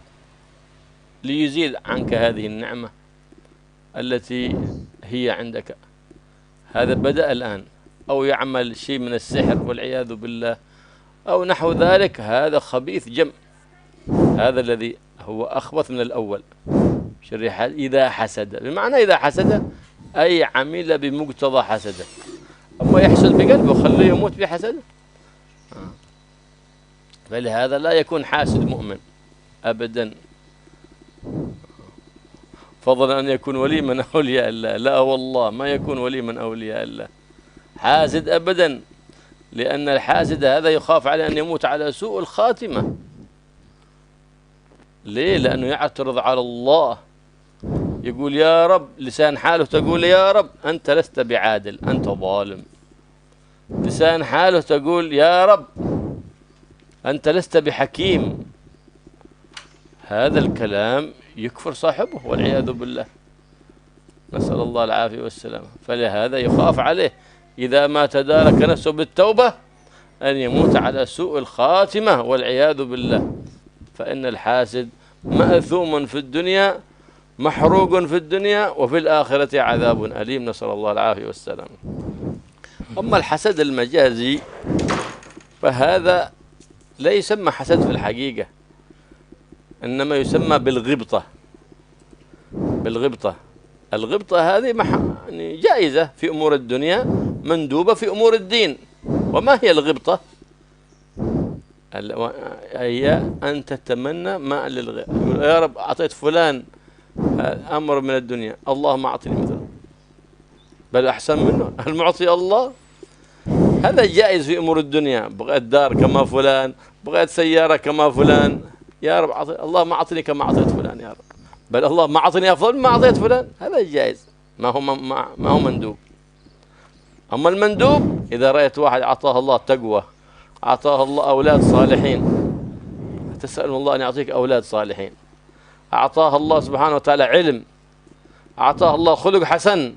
ليزيد عنك هذه النعمة التي هي عندك. هذا بدأ الآن، أو يعمل شيء من السحر والعياذ بالله أو نحو ذلك. هذا خبيث جم، هذا الذي هو أخبث من الأول. شر إذا حسد، بمعنى إذا حسد أي عمل بمقتضى حسده. أما يحسد بقلبه خليه يموت بحسده. فلهذا لا يكون حاسد مؤمن أبدا، فضلا أن يكون ولي من أولياء الله. لا والله ما يكون ولي من أولياء الله حاسد أبدا، لأن الحاسد هذا يخاف عليه أن يموت على سوء الخاتمة. ليه؟ لأنه يعترض على الله، يقول يا رب، لسان حاله تقول يا رب أنت لست بعادل، أنت ظالم. لسان حاله تقول يا رب أنت لست بحكيم. هذا الكلام يكفر صاحبه والعياذ بالله، نسأل الله العافية والسلامة. فلهذا يخاف عليه إذا ما تدارك نفسه بالتوبة أن يموت على سوء الخاتمة والعياذ بالله. فإن الحاسد مأثوم في الدنيا، محروق في الدنيا، وفي الآخرة عذاب أليم، نسأل الله العافية والسلامة. أما الحسد المجازي فهذا لا يسمى حسد في الحقيقة، إنما يسمى بالغبطة. بالغبطة. الغبطة هذه يعني جائزة في أمور الدنيا، مندوبة في أمور الدين. وما هي الغبطة؟ هي أن تتمنى ما للغير. يا رب أعطيت فلان أمر من الدنيا، اللهم أعطني مثله، بل أحسن منه، المعطي الله. هذا جائز في أمور الدنيا، بغيت دار كما فلان، بغيت سيارة كما فلان، يا رب اللهم أعطني كما أعطيت فلان يا رب، بل اللهم أعطني أفضل مما أعطيت فلان. هذا جائز، ما هو مندوب. أما المندوب إذا رأيت واحد أعطاه الله تقوى، أعطاه الله أولاد صالحين، تسأل الله أن يعطيك أولاد صالحين. أعطاه الله سبحانه وتعالى علم، أعطاه الله خلق حسن،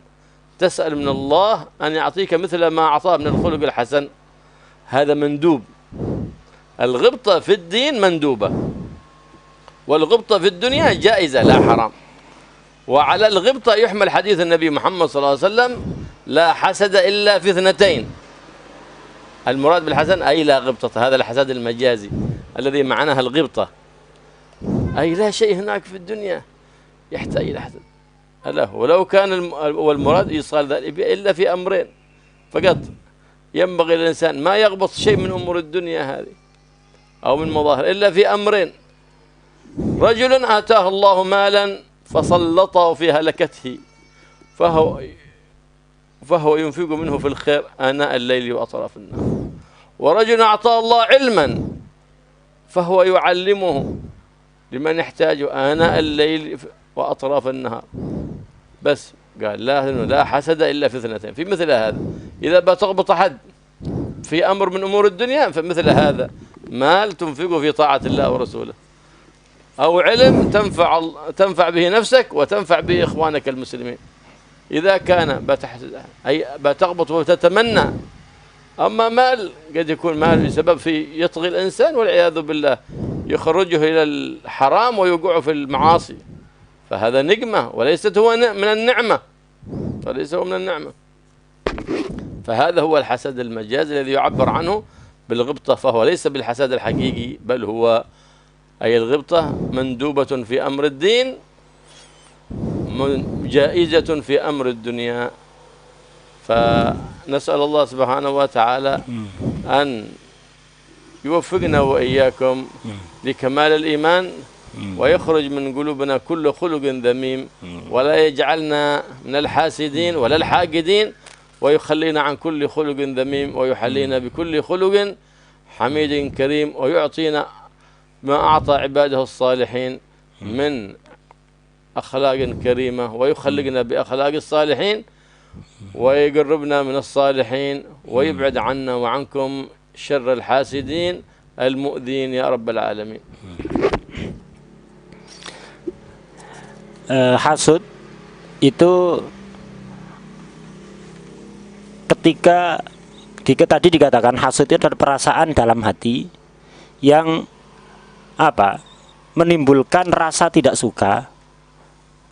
تسأل من الله أن يعطيك مثل ما أعطاه من الخلق الحسن. هذا مندوب. الغبطة في الدين مندوبة، والغبطة في الدنيا جائزة لا حرام. وعلى الغبطة يحمل حديث النبي محمد صلى الله عليه وسلم: لا حسد إلا في اثنتين. المراد بالحسد أي لا غبطة، هذا الحسد المجازي الذي معناها الغبطة، أي لا شيء هناك في الدنيا يحتاج إلى حسد. ولو كان والمراد إيصال ذلك إلا في أمرين فقط. ينبغي للإنسان ما يغبط شيء من أمور الدنيا هذه أو من مظاهر إلا في أمرين: رجل آتاه الله مالا فسلطه في هلكته فهو ينفق منه في الخير آناء الليل وأطراف النهار. ورجل أعطاه الله علما فهو يعلمه لمن يحتاج آناء الليل وأطراف النهار. بس قال لا حسد إلا في اثنتين. في مثل هذا إذا بتغبط أحد في أمر من أمور الدنيا فمثل هذا: مال تنفقه في طاعة الله ورسوله، أو علم تنفع به نفسك وتنفع به إخوانك المسلمين. إذا كان بتغبط وتتمنى. أما مال قد يكون مال بسبب يطغي الإنسان والعياذ بالله، يخرجه إلى الحرام ويوقعه في المعاصي، فهذا نقمة وليست هو من النعمة، فليس هو من النعمة. فهذا هو الحسد المجازي الذي يعبر عنه بالغبطة، فهو ليس بالحسد الحقيقي، بل هو أي الغبطة مندوبة في أمر الدين، جائزة في أمر الدنيا. فنسأل الله سبحانه وتعالى أن يوفقنا وإياكم لكمال الإيمان، ويخرج من قلوبنا كل خلق ذميم، ولا يجعلنا من الحاسدين ولا الحاقدين، ويخلينا عن كل خلق ذميم، ويحلينا بكل خلق حميد كريم، ويعطينا ما أعطى عباده الصالحين من أخلاق كريمة، ويخلقنا بأخلاق الصالحين، ويقربنا من الصالحين، ويبعد عنا وعنكم شر الحاسدين المؤذين يا رب العالمين. Hasud itu ketika tadi dikatakan hasud itu adalah perasaan dalam hati yang menimbulkan rasa tidak suka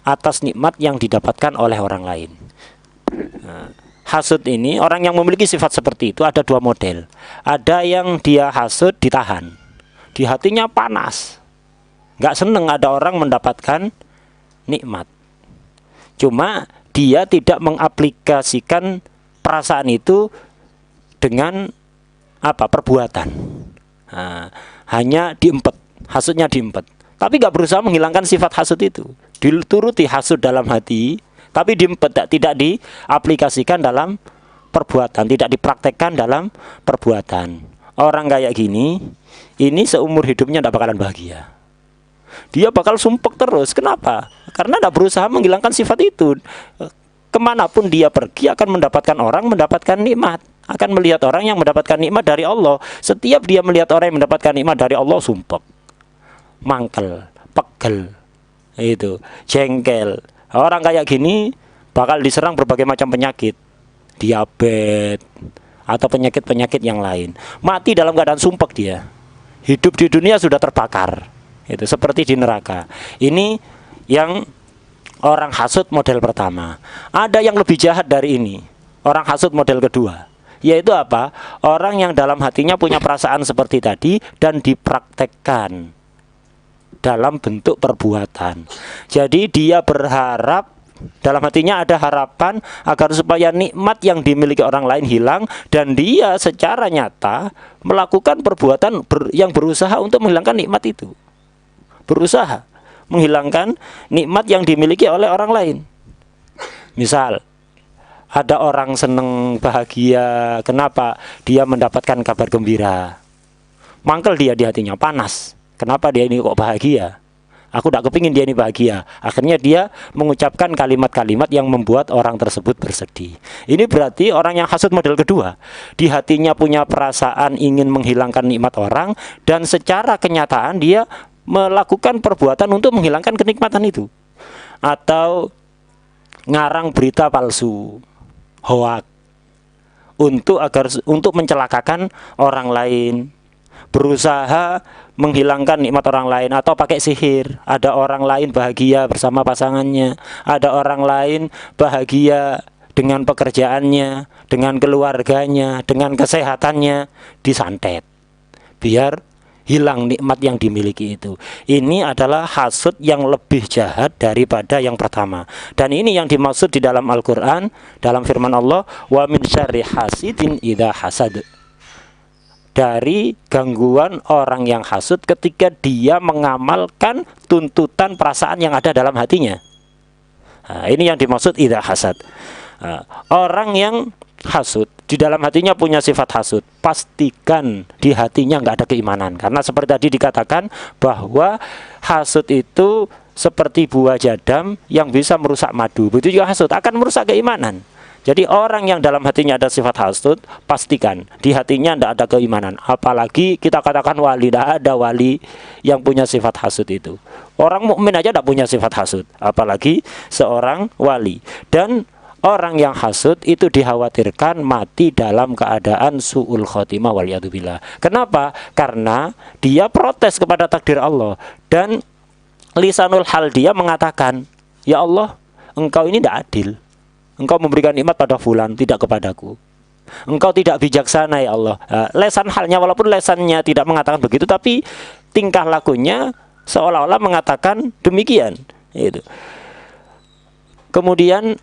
atas nikmat yang didapatkan oleh orang lain. Hasud ini, orang yang memiliki sifat seperti itu ada dua model. Ada yang dia hasud ditahan, di hatinya panas, nggak seneng ada orang mendapatkan nikmat. Cuma dia tidak mengaplikasikan perasaan itu dengan perbuatan. Nah, hanya diempet, hasudnya diempet. Tapi nggak berusaha menghilangkan sifat hasud itu. Dituruti hasud dalam hati, tapi diempet, tidak diaplikasikan dalam perbuatan, tidak dipraktekkan dalam perbuatan. Orang kayak gini, ini seumur hidupnya tidak bakalan bahagia. Dia bakal sumpek terus. Kenapa? Karena tidak berusaha menghilangkan sifat itu. Kemanapun dia pergi akan mendapatkan orang, mendapatkan nikmat. Akan melihat orang yang mendapatkan nikmat dari Allah. Setiap dia melihat orang yang mendapatkan nikmat dari Allah, sumpek, mangkel, pegel, itu, jengkel. Orang kayak gini bakal diserang berbagai macam penyakit, diabetes atau penyakit-penyakit yang lain. Mati dalam keadaan sumpek dia. Hidup di dunia sudah terbakar. Itu seperti di neraka. Ini yang orang hasud model pertama. Ada yang lebih jahat dari ini. Orang hasud model kedua. Yaitu apa? Orang yang dalam hatinya punya perasaan seperti tadi dan dipraktekkan dalam bentuk perbuatan. Jadi dia berharap, dalam hatinya ada harapan agar supaya nikmat yang dimiliki orang lain hilang, dan dia secara nyata melakukan perbuatan yang berusaha untuk menghilangkan nikmat itu. Berusaha menghilangkan nikmat yang dimiliki oleh orang lain. Misal, ada orang seneng bahagia, kenapa? Dia mendapatkan kabar gembira. Mangkel dia di hatinya, panas. Kenapa dia ini kok bahagia? Aku tidak kepingin dia ini bahagia. Akhirnya dia mengucapkan kalimat-kalimat yang membuat orang tersebut bersedih. Ini berarti orang yang hasud model kedua. Di hatinya punya perasaan ingin menghilangkan nikmat orang, dan secara kenyataan dia melakukan perbuatan untuk menghilangkan kenikmatan itu. Atau ngarang berita palsu, hoak, untuk mencelakakan orang lain. Berusaha menghilangkan nikmat orang lain, atau pakai sihir. Ada orang lain bahagia bersama pasangannya, ada orang lain bahagia dengan pekerjaannya, dengan keluarganya, dengan kesehatannya, disantet biar hilang nikmat yang dimiliki itu. Ini adalah hasud yang lebih jahat daripada yang pertama. Dan ini yang dimaksud di dalam Al-Quran, dalam firman Allah, wa min syarri hasidin idza hasad. Dari gangguan orang yang hasud ketika dia mengamalkan tuntutan perasaan yang ada dalam hatinya. Nah, ini yang dimaksud idza hasad. Nah, orang yang hasud, di dalam hatinya punya sifat hasud, pastikan di hatinya nggak ada keimanan. Karena seperti tadi dikatakan bahwa hasud itu seperti buah jadam yang bisa merusak madu. Begitu juga hasud akan merusak keimanan. Jadi orang yang dalam hatinya ada sifat hasud, pastikan di hatinya tidak ada keimanan. Apalagi kita katakan wali, tidak ada wali yang punya sifat hasud itu. Orang mukmin aja tidak punya sifat hasud, apalagi seorang wali. Dan orang yang hasud itu dikhawatirkan mati dalam keadaan su'ul khotimah waliyadzubillah. Kenapa? Karena dia protes kepada takdir Allah, dan lisanul hal dia mengatakan, ya Allah, engkau ini tidak adil. Engkau memberikan nikmat pada fulan, tidak kepadaku. Engkau tidak bijaksana ya Allah. Lesan halnya, walaupun lesannya tidak mengatakan begitu, tapi tingkah lakunya seolah-olah mengatakan demikian. Itu. Kemudian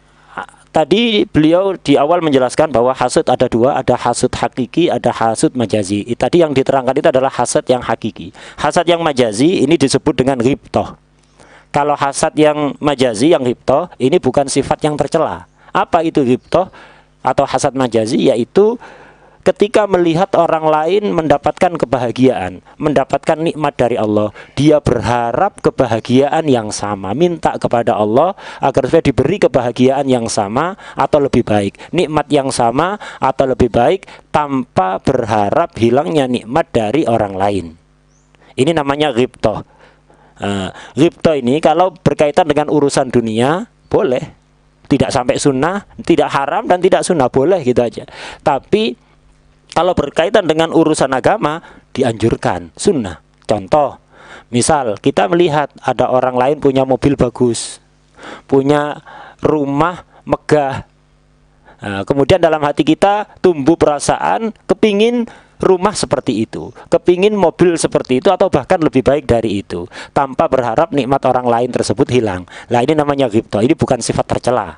tadi beliau di awal menjelaskan bahwa hasud ada dua, ada hasud hakiki, ada hasud majazi. Tadi yang diterangkan itu adalah hasad yang hakiki. Hasad yang majazi ini disebut dengan ghibthah. Kalau hasad yang majazi, yang ghibthah, ini bukan sifat yang tercela. Apa itu ghibthah atau hasad majazi? Yaitu ketika melihat orang lain mendapatkan kebahagiaan, mendapatkan nikmat dari Allah, dia berharap kebahagiaan yang sama, minta kepada Allah agar supaya diberi kebahagiaan yang sama atau lebih baik, nikmat yang sama atau lebih baik, tanpa berharap hilangnya nikmat dari orang lain. Ini namanya ghibthah. Ghibthah ini kalau berkaitan dengan urusan dunia boleh, tidak sampai sunnah, tidak haram dan tidak sunnah, boleh gitu aja. Tapi kalau berkaitan dengan urusan agama dianjurkan sunnah. Contoh, misal kita melihat ada orang lain punya mobil bagus, punya rumah megah. Nah, kemudian dalam hati kita tumbuh perasaan kepingin rumah seperti itu, kepingin mobil seperti itu, atau bahkan lebih baik dari itu, tanpa berharap nikmat orang lain tersebut hilang. Nah, ini namanya ghibthah. Ini bukan sifat tercela.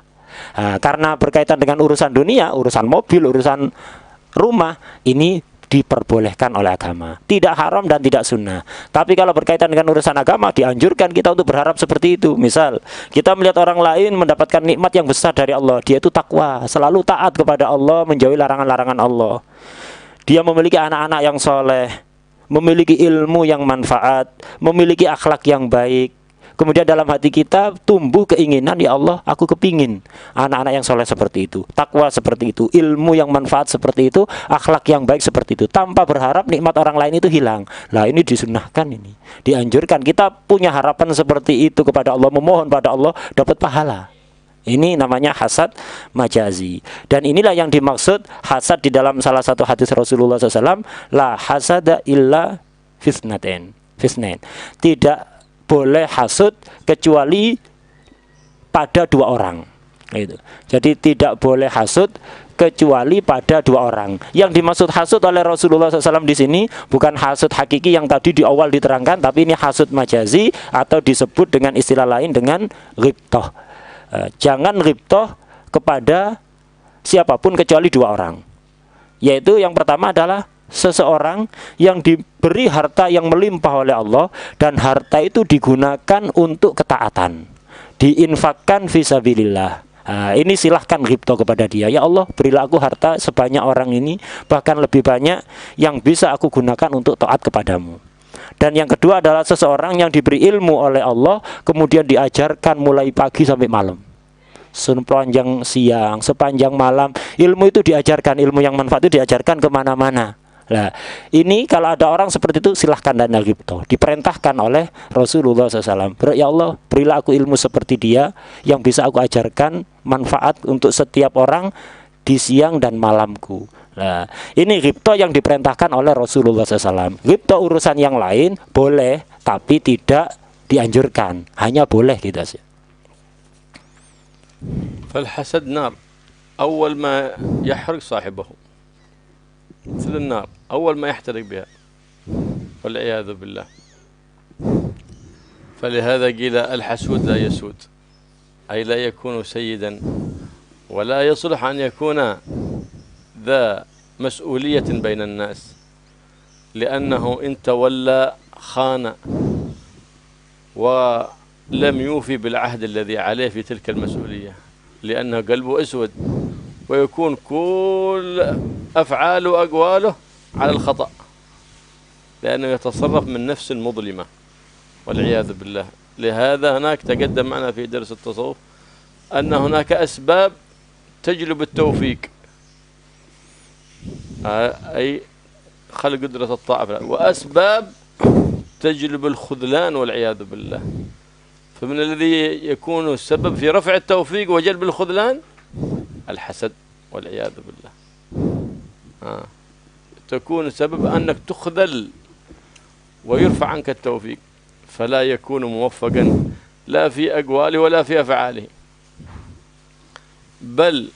Karena berkaitan dengan urusan dunia, urusan mobil, urusan rumah, ini diperbolehkan oleh agama, tidak haram dan tidak sunnah. Tapi kalau berkaitan dengan urusan agama, dianjurkan kita untuk berharap seperti itu. Misal, kita melihat orang lain mendapatkan nikmat yang besar dari Allah, dia itu takwa, selalu taat kepada Allah, menjauhi larangan-larangan Allah. Dia memiliki anak-anak yang soleh, memiliki ilmu yang manfaat, memiliki akhlak yang baik. Kemudian dalam hati kita tumbuh keinginan, ya Allah, aku kepingin anak-anak yang soleh seperti itu, takwa seperti itu, ilmu yang manfaat seperti itu, akhlak yang baik seperti itu, tanpa berharap nikmat orang lain itu hilang. Lah ini disunahkan, ini dianjurkan. Kita punya harapan seperti itu kepada Allah, memohon pada Allah dapat pahala. Ini namanya hasad majazi. Dan inilah yang dimaksud hasad di dalam salah satu hadis Rasulullah SAW. La hasada illa fisnaten. Tidak boleh hasud kecuali pada dua orang. Gitu. Jadi tidak boleh hasud kecuali pada dua orang. Yang dimaksud hasud oleh Rasulullah SAW di sini bukan hasud hakiki yang tadi di awal diterangkan, tapi ini hasud majazi atau disebut dengan istilah lain dengan ghibthah. Jangan ghibthah kepada siapapun kecuali dua orang. Yaitu yang pertama adalah seseorang yang diberi harta yang melimpah oleh Allah dan harta itu digunakan untuk ketaatan, diinfakkan fisabilillah. Ini silahkan ghibthah kepada dia. Ya Allah, berilah aku harta sebanyak orang ini, bahkan lebih banyak yang bisa aku gunakan untuk taat kepadamu. Dan yang kedua adalah seseorang yang diberi ilmu oleh Allah, kemudian diajarkan mulai pagi sampai malam, sepanjang siang, sepanjang malam, ilmu itu diajarkan, ilmu yang manfaat itu diajarkan kemana-mana. Nah, ini kalau ada orang seperti itu silahkan dana ghibthah. Diperintahkan oleh Rasulullah SAW. Ya Allah, berilah aku ilmu seperti dia yang bisa aku ajarkan manfaat untuk setiap orang di siang dan malamku. Nah, ini ghibthah yang diperintahkan oleh Rasulullah SAW. Ghibthah urusan yang lain boleh, tapi tidak dianjurkan. Hanya boleh gitu saja. فالحسد نار أول ما يحرق صاحبه مثل النار أول ما يحترق بها والعياذ بالله. فلهذا قيل الحسود لا يسود، أي لا يكون سيدا ولا يصلح أن يكون ذا مسؤولية بين الناس، لأنه إن تولى خان ولم يوفي بالعهد الذي عليه في تلك المسؤولية، لأنه قلبه أسود ويكون كل أفعاله وأقواله على الخطأ، لأنه يتصرف من نفس مظلمة والعياذ بالله. لهذا هناك تقدم معنا في درس التصوف أن هناك أسباب تجلب التوفيق، أي خلق قدرة الطاعة، وأسباب تجلب الخذلان والعياذ بالله. فمن الذي يكون السبب في رفع التوفيق وجلب الخذلان؟ الحسد والعياذ بالله. تكون سبب أنك تخذل ويرفع عنك التوفيق، فلا يكون موفقا لا في أقواله ولا في أفعاله. بل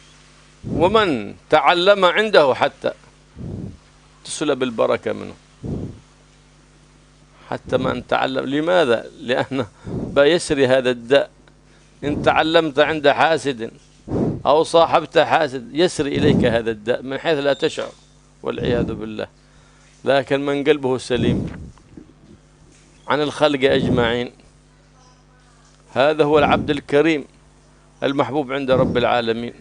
ومن تعلم عنده حتى تسلب البركة منه، حتى من تعلم. لماذا؟ لأنه بيسري هذا الداء. إن تعلمت عند حاسد أو صاحبت حاسد يسري إليك هذا الداء من حيث لا تشعر والعياذ بالله. لكن من قلبه سليم عن الخلق أجمعين، هذا هو العبد الكريم المحبوب عند رب العالمين،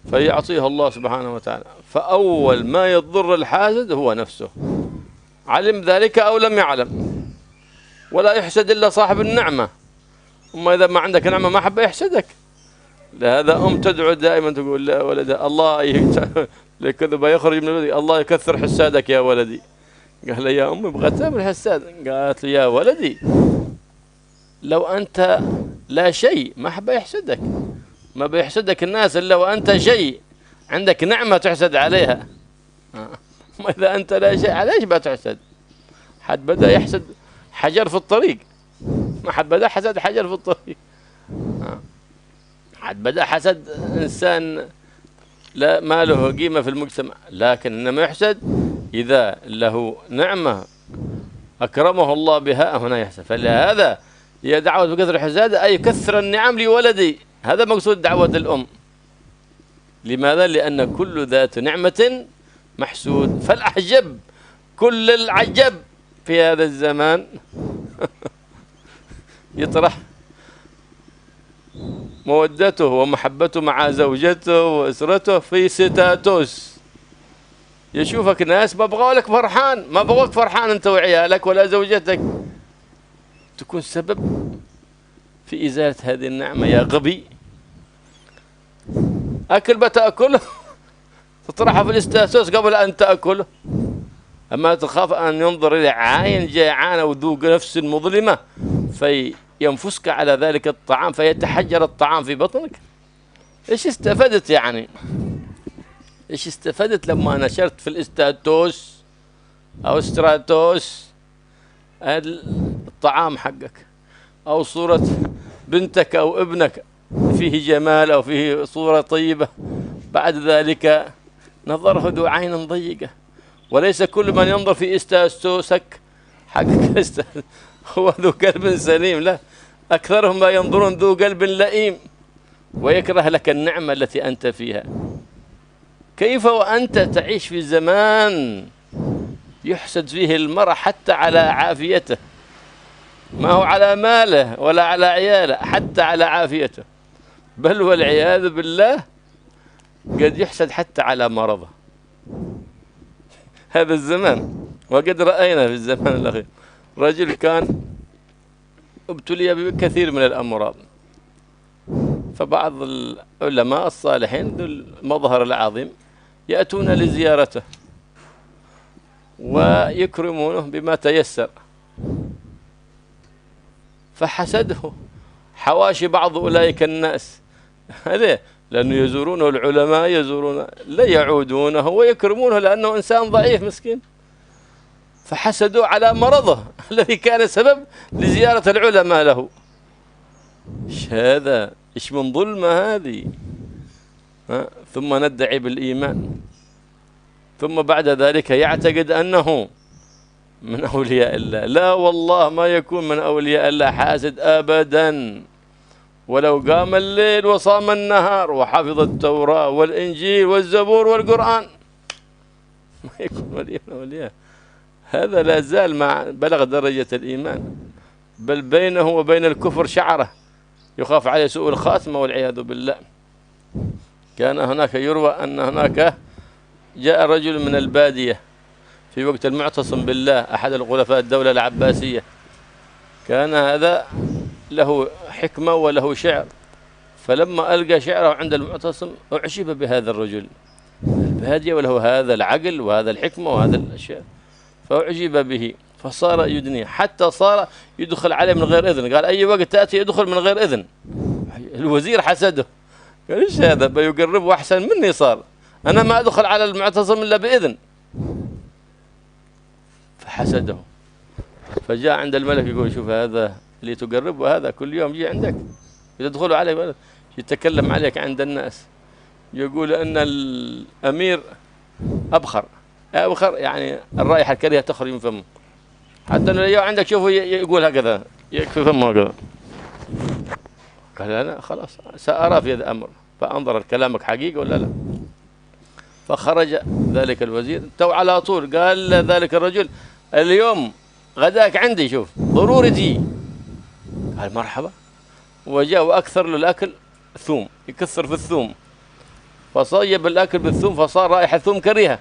فيعطيه الله سبحانه وتعالى. فأول ما يضر الحاسد هو نفسه، علم ذلك أو لم يعلم. ولا يحسد إلا صاحب النعمة، أما إذا ما عندك نعمة ما حب يحسدك. لهذا تدعو دائما تقول لا ولدها الله لكذب يخرج من ولدي الله يكثر حسادك يا ولدي. قال يا أمي بغيت تعمل حساد، قالت لي يا ولدي لو أنت لا شيء ما حب يحسدك، ما بيحسدك الناس إلا وأنت شيء، عندك نعمة تحسد عليها. ما إذا أنت لا شيء عليش بتحسد؟ حد بدأ يحسد حجر في الطريق، ما حد بدأ حسد حجر في الطريق، حد بدأ حسد إنسان لا ما له قيمة في المجتمع، لكن إنما يحسد إذا له نعمة أكرمه الله بها هنا يحسد. فلهذا هي دعوة بكثر الحساد أي كثر النعم لولدي، هذا مقصود دعوة الأم. لماذا؟ لأن كل ذات نعمة محسود. فالأعجب كل العجب في هذا الزمان يطرح مودته ومحبته مع زوجته وأسرته في ستاتوس. يشوفك ناس ما بغوا لك فرحان، ما بغوك فرحان أنت وعيالك ولا زوجتك، تكون سبب في إزالة هذه النعمة يا غبي. أكل بتأكله تطرحه في الاستاتوس قبل أن تأكله. أما تخاف أن ينظر إلى عين جيعانة وذوق نفس مظلمة فينفسك على ذلك الطعام فيتحجر الطعام في بطنك. إيش استفدت يعني؟ إيش استفدت لما نشرت في الاستاتوس أو استراتوس الطعام حقك أو صورة بنتك أو ابنك فيه جمال أو فيه صورة طيبة، بعد ذلك نظره ذو عين ضيقة. وليس كل من ينظر في استاتوسك حقك هو ذو قلب سليم، لا، أكثرهم ما ينظرون ذو قلب لئيم ويكره لك النعمة التي أنت فيها. كيف وأنت تعيش في زمان يحسد فيه المرء حتى على عافيته، ما هو على ماله ولا على عياله، حتى على عافيته، بل والعياذ بالله قد يحسد حتى على مرضه. هذا الزمان. وقد رأينا في الزمان الأخير رجل كان ابتلي بكثير من الأمراض، فبعض العلماء الصالحين ذو المظهر العظيم يأتون لزيارته ويكرمونه بما تيسر، فحسده حواشي بعض أولئك الناس. ليه؟ لأنه يزورونه العلماء، يزورونه لا يعودونه ويكرمونه لأنه إنسان ضعيف مسكين، فحسدوا على مرضه الذي كان سبب لزيارة العلماء له. إيش هذا؟ إيش من ظلمة هذه؟ ثم ندعي بالإيمان، ثم بعد ذلك يعتقد أنه من أولياء الله. لا والله ما يكون من أولياء الله حاسد أبدا، ولو قام الليل وصام النهار وحفظ التوراة والإنجيل والزبور والقرآن ما يكون ولي من أولياء. هذا لا زال ما بلغ درجة الإيمان، بل بينه وبين الكفر شعرة، يخاف عليه سوء الخاتمة والعياذ بالله. كان هناك يروى أن هناك جاء رجل من البادية في وقت المعتصم بالله أحد الخلفاء الدولة العباسية، كان هذا له حكمة وله شعر، فلما ألقى شعره عند المعتصم أعجب بهذا الرجل البادية وله هذا العقل وهذا الحكمة وهذا الأشياء، فأعجب به فصار يدنيه حتى صار يدخل عليه من غير إذن. قال أي وقت تأتي يدخل من غير إذن. الوزير حسده، قال إيش هذا بيقربه أحسن مني، صار أنا ما أدخل على المعتصم إلا بإذن. فحسده، فجاء عند الملك يقول شوف هذا اللي تقرب وهذا كل يوم يجي عندك يدخلوا عليك يتكلم عليك عند الناس، يقول أن الأمير أبخر يعني الرائحة الكريهة تخرج من فمه، حتى أنه لو عندك شوفوا يقول هكذا يكفي فمه هكذا. قال أنا خلاص سأرى في هذا الأمر، فأنظر كلامك حقيقي ولا لا. فخرج ذلك الوزير تو على طول قال ذلك الرجل اليوم غداك عندي، شوف ضروري تجي. قال مرحبا، وجاء وأكثر له الأكل ثوم، يكثر في الثوم، فصيب الأكل بالثوم فصار رائحة ثوم كريهة.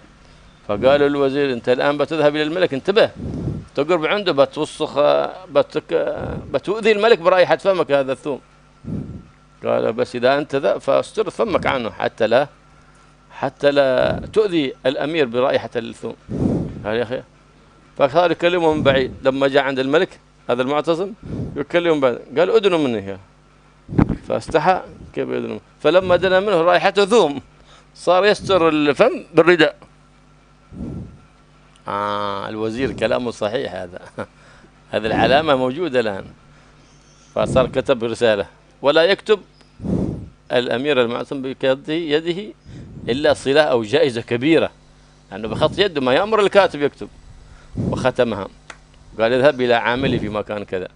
فقال الوزير أنت الآن بتذهب إلى الملك، انتبه تقرب عنده بتوسخ بتؤذي الملك برائحة فمك هذا الثوم. قال بس إذا أنت ذا فاستر فمك عنه حتى لا تؤذي الأمير برائحة الثوم. قال يا أخي، فصار يكلمه من بعيد. لما جاء عند الملك هذا المعتصم يكلمه من بعيد، قال أدنوا مني، فاستحى كيف يدنوا، فلما دنا منه رائحته ثوم صار يستر الفم بالرداء. الوزير كلامه صحيح، هذه العلامة موجودة الآن. فصار كتب رسالة ولا يكتب الأمير المعتصم بيده إلا صلة أو جائزة كبيرة، لأنه بخط يده ما يأمر الكاتب يكتب. وختمها قال اذهب إلى عاملي في مكان كذا.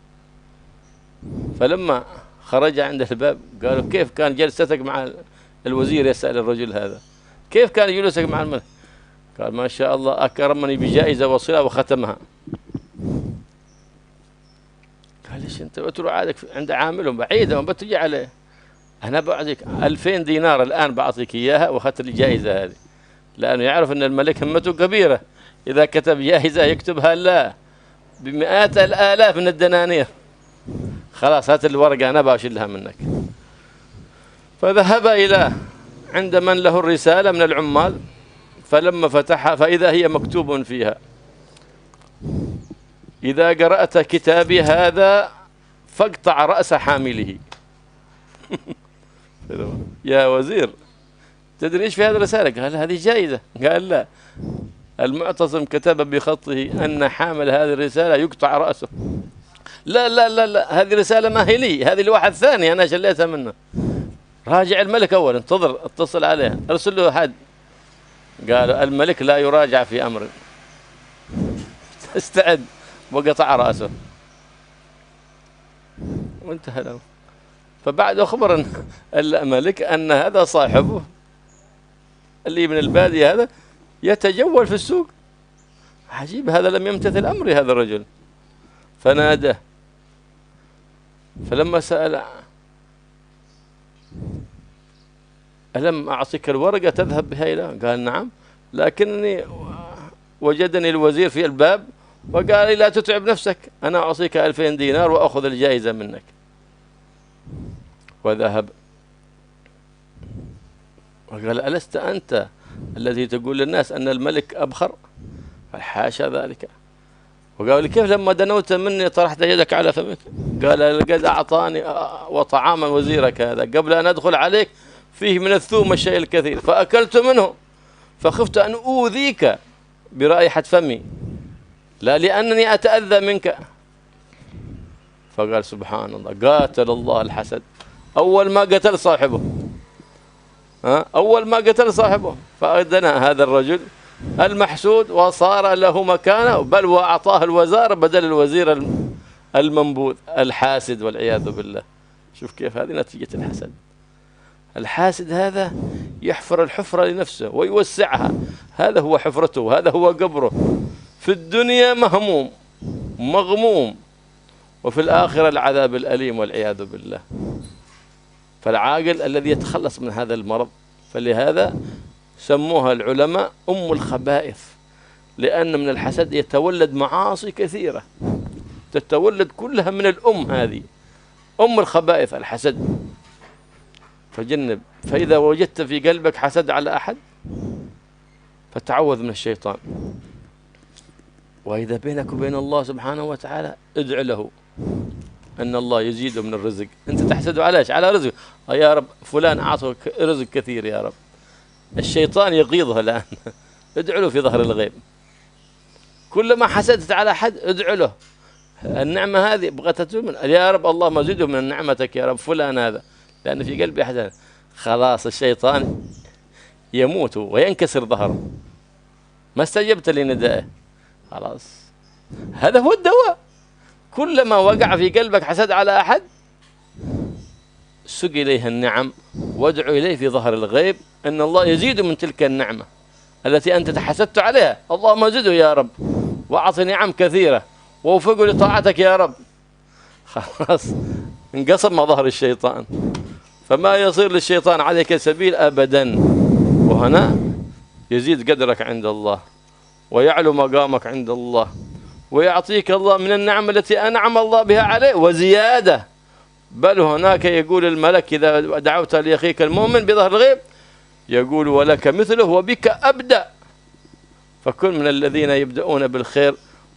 فلما خرج عند الباب قالوا كيف كان جلستك مع الوزير؟ يسأل الرجل هذا كيف كان جلوسك مع الملك؟ قال ما شاء الله أكرمني بجائزة وصلة وختمها. قال ليش أنت اترك عادك عند عاملهم بعيدة وما بتجي عليه، أنا بعطيك 2000 دينار الآن بعطيك إياها وأخذت الجائزة هذه، لأنه يعرف أن الملك همته كبيرة، إذا كتب جائزة يكتبها لا بمئات الآلاف من الدنانير. خلاص هات الورقة أنا بشيلها منك. فذهب إلى عند من له الرسالة من العمال، فلما فتحها فإذا هي مكتوب فيها: إذا قرأت كتابي هذا فاقطع رأس حامله. يا وزير تدري إيش في هذه الرسالة؟ قال هذه جائزة. قال لا، المعتصم كتب بخطه أن حامل هذه الرسالة يقطع رأسه. لا لا لا لا، هذه رسالة ما هي لي، هذه لواحد ثاني أنا شليتها منه. راجع الملك أول، انتظر اتصل عليه، ارسل له أحد. قال الملك لا يراجع في أمر، استعد، وقطع رأسه وانتهى له. فبعد أخبر الملك أن هذا صاحبه اللي من البادية هذا يتجول في السوق. عجيب، هذا لم يمتثل أمري هذا الرجل. فناداه، فلما سأل: ألم أعطيك الورقة تذهب بها إلى؟ قال نعم، لكنني وجدني الوزير في الباب وقال لي لا تتعب نفسك، أنا أعطيك 2000 دينار وأخذ الجائزة منك. وذهب وقال: ألست أنت الذي تقول للناس أن الملك أبخر؟ قال: حاشا ذلك. وقال لي: كيف لما دنوت مني طرحت يدك على فمك؟ قال: لقد أعطاني وطعاما وزيرك هذا قبل أن أدخل عليك فيه من الثوم الشيء الكثير، فأكلت منه فخفت أن أوذيك برائحة فمي، لا لأنني أتأذى منك. فقال: سبحان الله، قاتل الله الحسد. أول ما قتل صاحبه، أول ما قتل صاحبه، فأدنى هذا الرجل المحسود وصار له مكانه، بل وأعطاه الوزارة بدل الوزير المنبوذ الحاسد والعياذ بالله. شوف كيف هذه نتيجة الحسد. الحاسد هذا يحفر الحفرة لنفسه ويوسعها، هذا هو حفرته، هذا هو قبره. في الدنيا مهموم مغموم، وفي الآخرة العذاب الأليم والعياذ بالله. فالعاقل الذي يتخلص من هذا المرض، فلهذا سموها العلماء أم الخبائث، لأن من الحسد يتولد معاصي كثيرة، تتولد كلها من الأم هذه، أم الخبائث الحسد. فجنب، فإذا وجدت في قلبك حسد على أحد فتعوذ من الشيطان، وإذا بينك وبين الله سبحانه وتعالى ادع له أن الله يزيده من الرزق. أنت تحسد على إيش؟ على رزق. يا رب فلان أعطوك رزق كثير يا رب، الشيطان يغيظه الآن. ادع له في ظهر الغيب. كلما حسدت على أحد ادع له النعمة هذه، بغيت تؤمن يا رب اللهم زده من نعمتك يا رب فلان هذا، لأن في قلبي حسد. خلاص الشيطان يموت وينكسر ظهره، ما استجبت لندائه، خلاص هذا هو الدواء. كلما وقع في قلبك حسد على أحد سق إليه النعم وادعو إليه في ظهر الغيب أن الله يزيد من تلك النعمة التي أنت تحسدت عليها. اللهم زده يا رب وأعطي نعم كثيرة ووفقه لطاعتك يا رب. خلاص انقسم ظهر الشيطان، فما يصير للشيطان عليك سبيل أبدا. وهنا يزيد قدرك عند الله ويعلو مقامك عند الله، ويعطيك الله من النعم التي أنعم الله بها عليه وزيادة. بل هناك يقول الملك إذا دعوت لأخيك المؤمن بظهر الغيب يقول ولك مثله وبك أبدأ. فكن من الذين يبدأون بالخير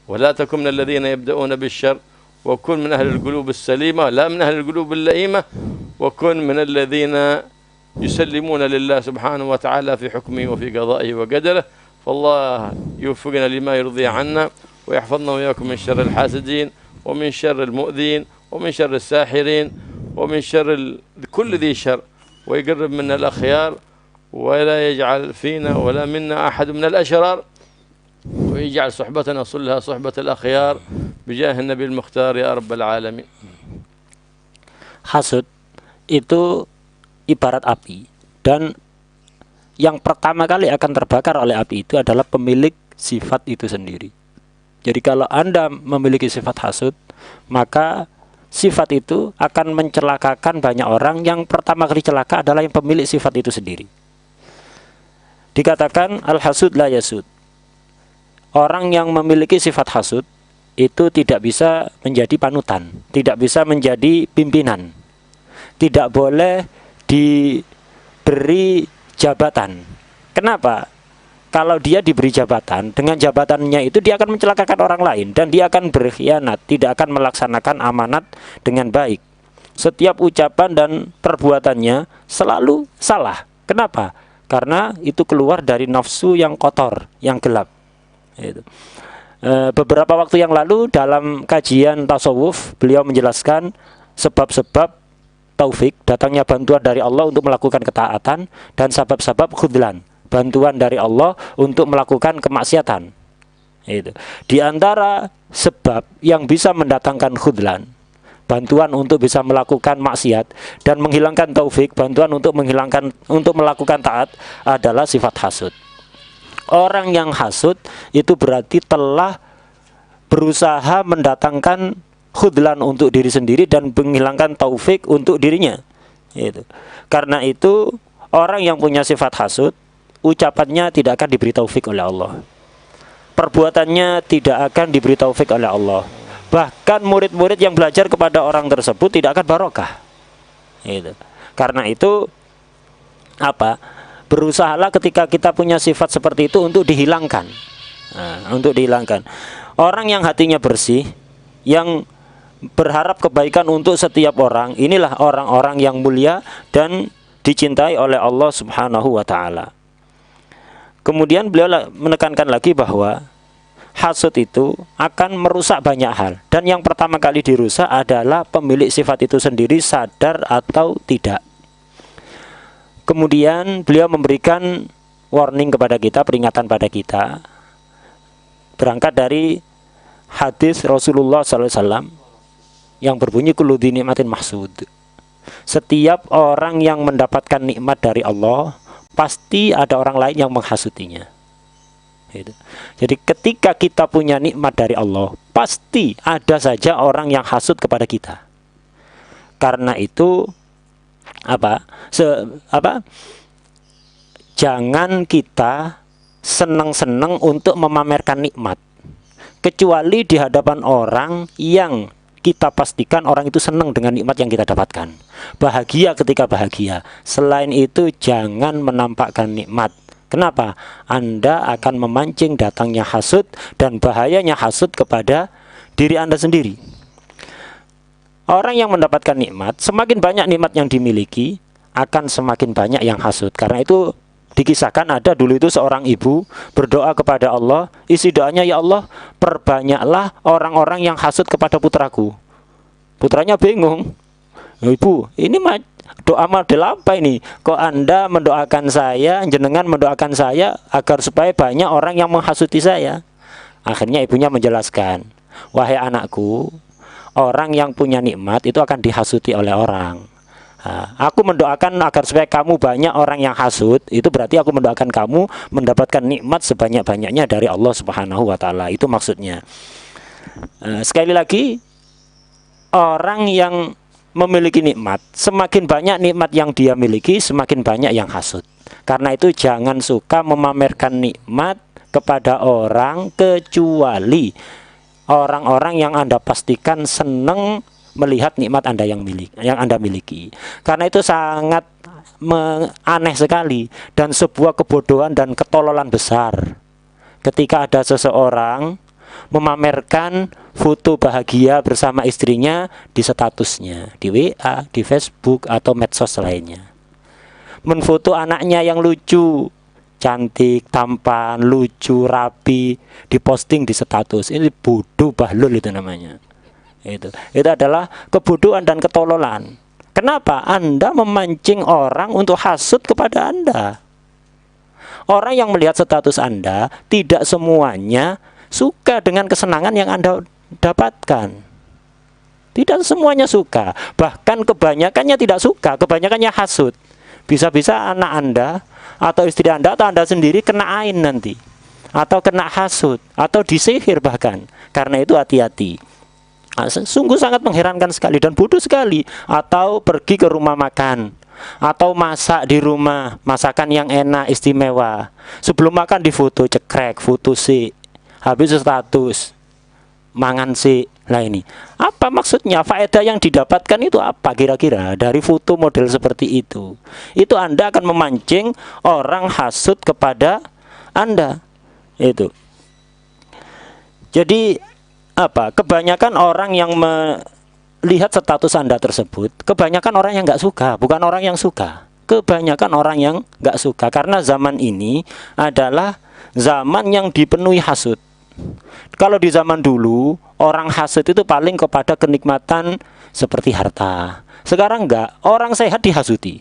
ولا تكن من الذين يبدأون بالشر، وكن من أهل القلوب السليمة لا من أهل القلوب اللئيمة، وكن من الذين يسلمون لله سبحانه وتعالى في حكمه وفي قضائه وقدره. فالله يوفقنا لما يرضي عنا ويحفظنا وإياكم من شر الحاسدين ومن شر المؤذين ومن شر الساحرين ومن شر كل ذي شر، ويقرب منا الأخيار ولا يجعل فينا ولا منا أحد من الأشرار، ويجعل صحبتنا صلها صحبة الأخيار بجاه النبي المختار يا رب العالمين. Hasud itu ibarat api, dan yang pertama kali akan terbakar oleh api itu adalah pemilik sifat itu sendiri. Jadi kalau Anda memiliki sifat hasud, maka sifat itu akan mencelakakan banyak orang. Yang pertama kali celaka adalah yang pemilik sifat itu sendiri. Dikatakan al-hasud la yasud. Orang yang memiliki sifat hasud itu tidak bisa menjadi panutan, tidak bisa menjadi pimpinan, tidak boleh diberi jabatan. Kenapa? Kalau dia diberi jabatan, dengan jabatannya itu dia akan mencelakakan orang lain dan dia akan berkhianat, tidak akan melaksanakan amanat dengan baik. Setiap ucapan dan perbuatannya selalu salah. Kenapa? Karena itu keluar dari nafsu yang kotor, yang gelap. Beberapa waktu yang lalu dalam kajian tasawuf, beliau menjelaskan sebab-sebab taufik, datangnya bantuan dari Allah untuk melakukan ketaatan, dan sebab-sebab khudlan, bantuan dari Allah untuk melakukan kemaksiatan. Itu. Di antara sebab yang bisa mendatangkan khudlan, bantuan untuk bisa melakukan maksiat dan menghilangkan taufik, bantuan untuk melakukan taat adalah sifat hasud. Orang yang hasud itu berarti telah berusaha mendatangkan khudlan untuk diri sendiri dan menghilangkan taufik untuk dirinya. Itu. Karena itu orang yang punya sifat hasud, ucapannya tidak akan diberi taufik oleh Allah, perbuatannya tidak akan diberi taufik oleh Allah. Bahkan murid-murid yang belajar kepada orang tersebut tidak akan barokah. Itu. Karena itu berusahalah ketika kita punya sifat seperti itu untuk dihilangkan. Untuk dihilangkan. Orang yang hatinya bersih, yang berharap kebaikan untuk setiap orang, inilah orang-orang yang mulia dan dicintai oleh Allah Subhanahu wa ta'ala. Kemudian beliau menekankan lagi bahwa hasud itu akan merusak banyak hal, dan yang pertama kali dirusak adalah pemilik sifat itu sendiri, sadar atau tidak. Kemudian beliau memberikan warning kepada kita, peringatan pada kita, berangkat dari hadis Rasulullah SAW yang berbunyi kullu dzi nikmatin mahsud. Setiap orang yang mendapatkan nikmat dari Allah, pasti ada orang lain yang menghasudinya. Jadi ketika kita punya nikmat dari Allah, pasti ada saja orang yang hasud kepada kita. Karena itu jangan kita senang-senang untuk memamerkan nikmat, kecuali di hadapan orang yang kita pastikan orang itu senang dengan nikmat yang kita dapatkan, bahagia ketika bahagia. Selain itu jangan menampakkan nikmat. Kenapa? Anda akan memancing datangnya hasud dan bahayanya hasud kepada diri Anda sendiri. Orang yang mendapatkan nikmat, semakin banyak nikmat yang dimiliki, akan semakin banyak yang hasud. Karena itu dikisahkan ada dulu itu seorang ibu berdoa kepada Allah, isi doanya, ya Allah, perbanyaklah orang-orang yang hasud kepada putraku. Putranya bingung, Ibu, ini doa model apa ini? Kok Anda mendoakan saya, jenengan mendoakan saya agar supaya banyak orang yang menghasuti saya? Akhirnya ibunya menjelaskan, wahai anakku, orang yang punya nikmat itu akan dihasuti oleh orang. Aku mendoakan agar supaya kamu banyak orang yang hasud, itu berarti aku mendoakan kamu mendapatkan nikmat sebanyak-banyaknya dari Allah Subhanahu wa ta'ala. Itu maksudnya. Sekali lagi, orang yang memiliki nikmat, semakin banyak nikmat yang dia miliki, semakin banyak yang hasud. Karena itu jangan suka memamerkan nikmat kepada orang, kecuali orang-orang yang Anda pastikan senang melihat nikmat Anda yang Anda miliki. Karena itu sangat aneh sekali dan sebuah kebodohan dan ketololan besar ketika ada seseorang memamerkan foto bahagia bersama istrinya di statusnya, di WA, di Facebook atau medsos lainnya. Menfoto anaknya yang lucu, cantik, tampan, lucu, rapi, diposting di status. Ini bodoh bahlul itu namanya. Itu adalah kebodohan dan ketololan. Kenapa? Anda memancing orang untuk hasud kepada Anda. Orang yang melihat status Anda tidak semuanya suka dengan kesenangan yang Anda dapatkan. Tidak semuanya suka, bahkan kebanyakannya tidak suka, kebanyakannya hasud. Bisa-bisa anak Anda atau istri Anda atau Anda sendiri kena ain nanti, atau kena hasud, atau disihir bahkan. Karena itu hati-hati. Sungguh sangat mengherankan sekali dan bodoh sekali. Atau pergi ke rumah makan, atau masak di rumah, masakan yang enak, istimewa. Sebelum makan difoto, cekrek, foto sih, habis status, mangan sih. Nah ini, apa maksudnya? Faedah yang didapatkan itu apa kira-kira dari foto model seperti itu? Itu Anda akan memancing orang hasud kepada Anda. Itu. Jadi apa? Kebanyakan orang yang melihat status Anda tersebut, kebanyakan orang yang nggak suka, bukan orang yang suka. Kebanyakan orang yang nggak suka karena zaman ini adalah zaman yang dipenuhi hasud. Kalau di zaman dulu orang hasud itu paling kepada kenikmatan seperti harta. Sekarang enggak, orang sehat dihasuti.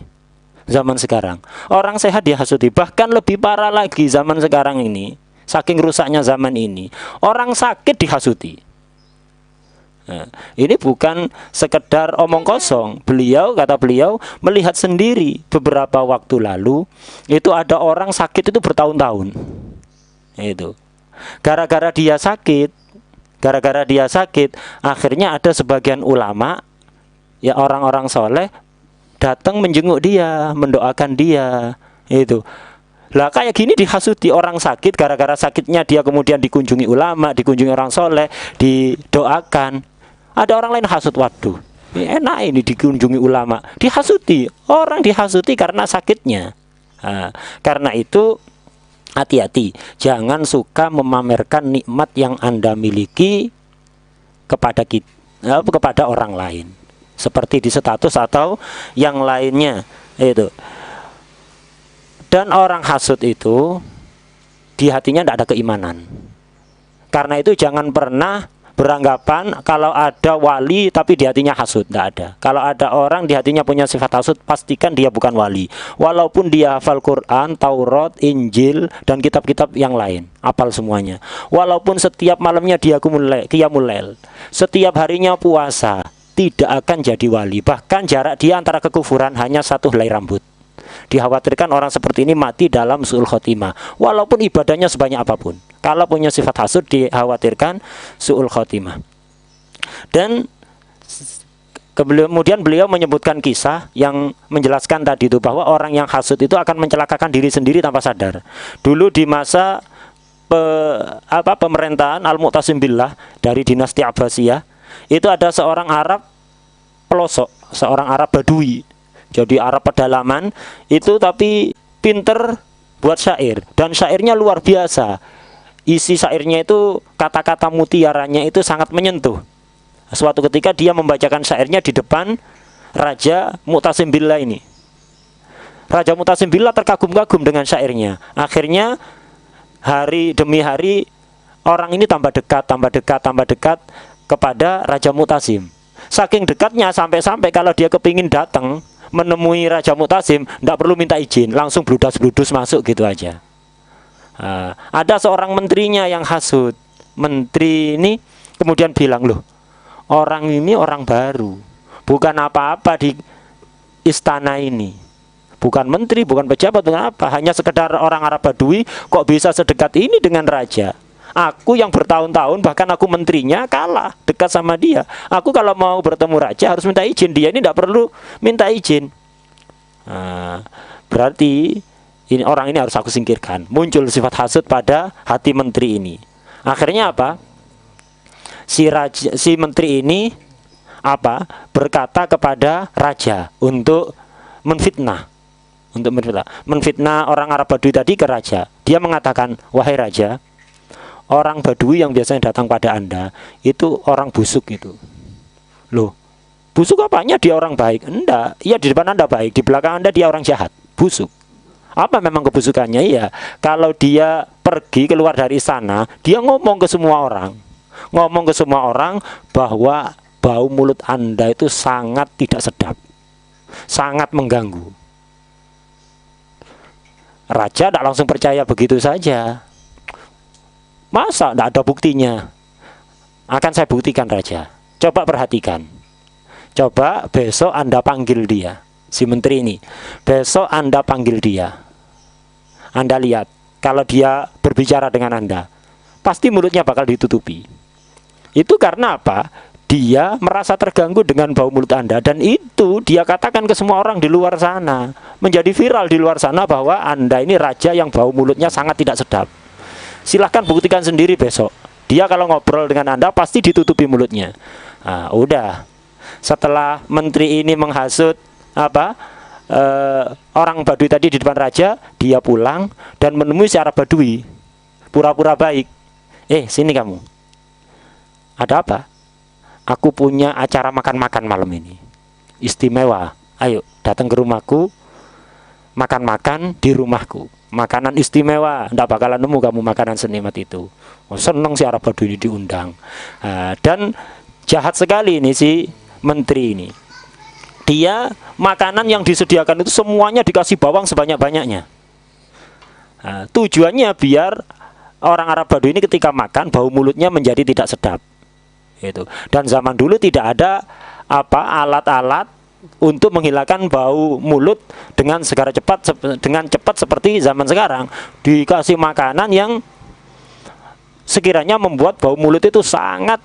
Zaman sekarang orang sehat dihasuti. Bahkan lebih parah lagi zaman sekarang ini, saking rusaknya zaman ini, orang sakit dihasuti. Nah, ini bukan sekedar omong kosong. Kata beliau melihat sendiri beberapa waktu lalu itu ada orang sakit itu bertahun-tahun. Itu gara-gara dia sakit, akhirnya ada sebagian ulama, ya orang-orang soleh, datang menjenguk dia, mendoakan dia. Itu lah kayak gini dihasuti orang sakit, gara-gara sakitnya dia kemudian dikunjungi ulama, dikunjungi orang soleh, didoakan. Ada orang lain hasut, waduh, ini enak ini dikunjungi ulama, dihasuti. Orang dihasuti karena sakitnya. Nah, karena itu hati-hati, jangan suka memamerkan nikmat yang Anda miliki kepada kepada orang lain, seperti di status atau yang lainnya itu. Dan orang hasud itu di hatinya tidak ada keimanan. Karena itu jangan pernah beranggapan kalau ada wali tapi di hatinya hasud, tidak ada. Kalau ada orang di hatinya punya sifat hasud, pastikan dia bukan wali. Walaupun dia hafal Quran, Taurat, Injil, dan kitab-kitab yang lain, hafal semuanya. Walaupun setiap malamnya dia qiyamul lail, setiap harinya puasa, tidak akan jadi wali. Bahkan jarak dia antara kekufuran hanya 1 helai rambut. Dikhawatirkan orang seperti ini mati dalam su'ul khotimah, walaupun ibadahnya sebanyak apapun. Kalau punya sifat hasud, dikhawatirkan su'ul khotimah. Dan kemudian beliau menyebutkan kisah yang menjelaskan tadi itu, bahwa orang yang hasud itu akan mencelakakan diri sendiri tanpa sadar. Dulu di masa pemerintahan Al-Mu'tasim Billah dari dinasti Abbasiyah, itu ada seorang Arab pelosok, seorang Arab Badui. Jadi Arab pedalaman itu, tapi pinter buat syair, dan syairnya luar biasa. Isi syairnya itu, kata-kata mutiaranya itu sangat menyentuh. Suatu ketika dia membacakan syairnya di depan Raja Mu'tasim Billah ini. Raja Mu'tasim Billah terkagum-kagum dengan syairnya. Akhirnya hari demi hari orang ini tambah dekat kepada Raja Mu'tasim. Saking dekatnya sampai-sampai kalau dia kepingin datang menemui Raja Mu'tasim, tidak perlu minta izin, langsung bludas-bludus masuk gitu aja. Ada seorang menterinya yang hasud. Menteri ini kemudian bilang, loh, orang ini orang baru, bukan apa-apa di istana ini, bukan menteri, bukan pejabat, bukan apa, hanya sekedar orang Arab Badui, kok bisa sedekat ini dengan raja. Aku yang bertahun-tahun, bahkan aku menterinya kalah dekat sama dia. Aku kalau mau bertemu raja harus minta izin, dia ini tidak perlu minta izin. Berarti ini orang ini harus aku singkirkan. Muncul sifat hasud pada hati menteri ini. Akhirnya apa? Si menteri ini berkata kepada raja untuk menfitnah orang Arab Badui tadi ke raja. Dia mengatakan, wahai raja, orang Badui yang biasanya datang pada Anda itu orang busuk gitu. Loh, busuk apanya? Dia orang baik? Enggak, iya di depan Anda baik, di belakang Anda dia orang jahat, busuk. Apa memang kebusukannya? Iya, kalau dia pergi keluar dari sana, dia ngomong ke semua orang bahwa bau mulut Anda itu sangat tidak sedap, sangat mengganggu. Raja tidak langsung percaya begitu saja. Masa tidak ada buktinya? Akan saya buktikan, raja. Coba perhatikan. Coba besok Anda panggil dia, si menteri ini. Besok Anda panggil dia. Anda lihat, kalau dia berbicara dengan Anda, pasti mulutnya bakal ditutupi. Itu karena apa? Dia merasa terganggu dengan bau mulut Anda, dan itu dia katakan ke semua orang di luar sana, menjadi viral di luar sana bahwa Anda ini raja yang bau mulutnya sangat tidak sedap. Silahkan buktikan sendiri besok. Dia kalau ngobrol dengan Anda pasti ditutupi mulutnya. Nah, udah. Setelah menteri ini menghasut orang Baduy tadi di depan raja, dia pulang dan menemui si Arab Baduy, pura-pura baik. Sini kamu. Ada apa? Aku punya acara makan-makan malam ini, istimewa. Ayo datang ke rumahku, makan-makan di rumahku. Makanan istimewa, ndak bakalan nemu kamu makanan senikmat itu. Seneng si Arab Baduy ini diundang. Dan jahat sekali ini si menteri ini. Dia makanan yang disediakan itu semuanya dikasih bawang sebanyak-banyaknya. Tujuannya biar orang Arab Baduy ini ketika makan bau mulutnya menjadi tidak sedap. Dan zaman dulu tidak ada alat-alat untuk menghilangkan bau mulut dengan cepat seperti zaman sekarang. Dikasih makanan yang sekiranya membuat bau mulut itu sangat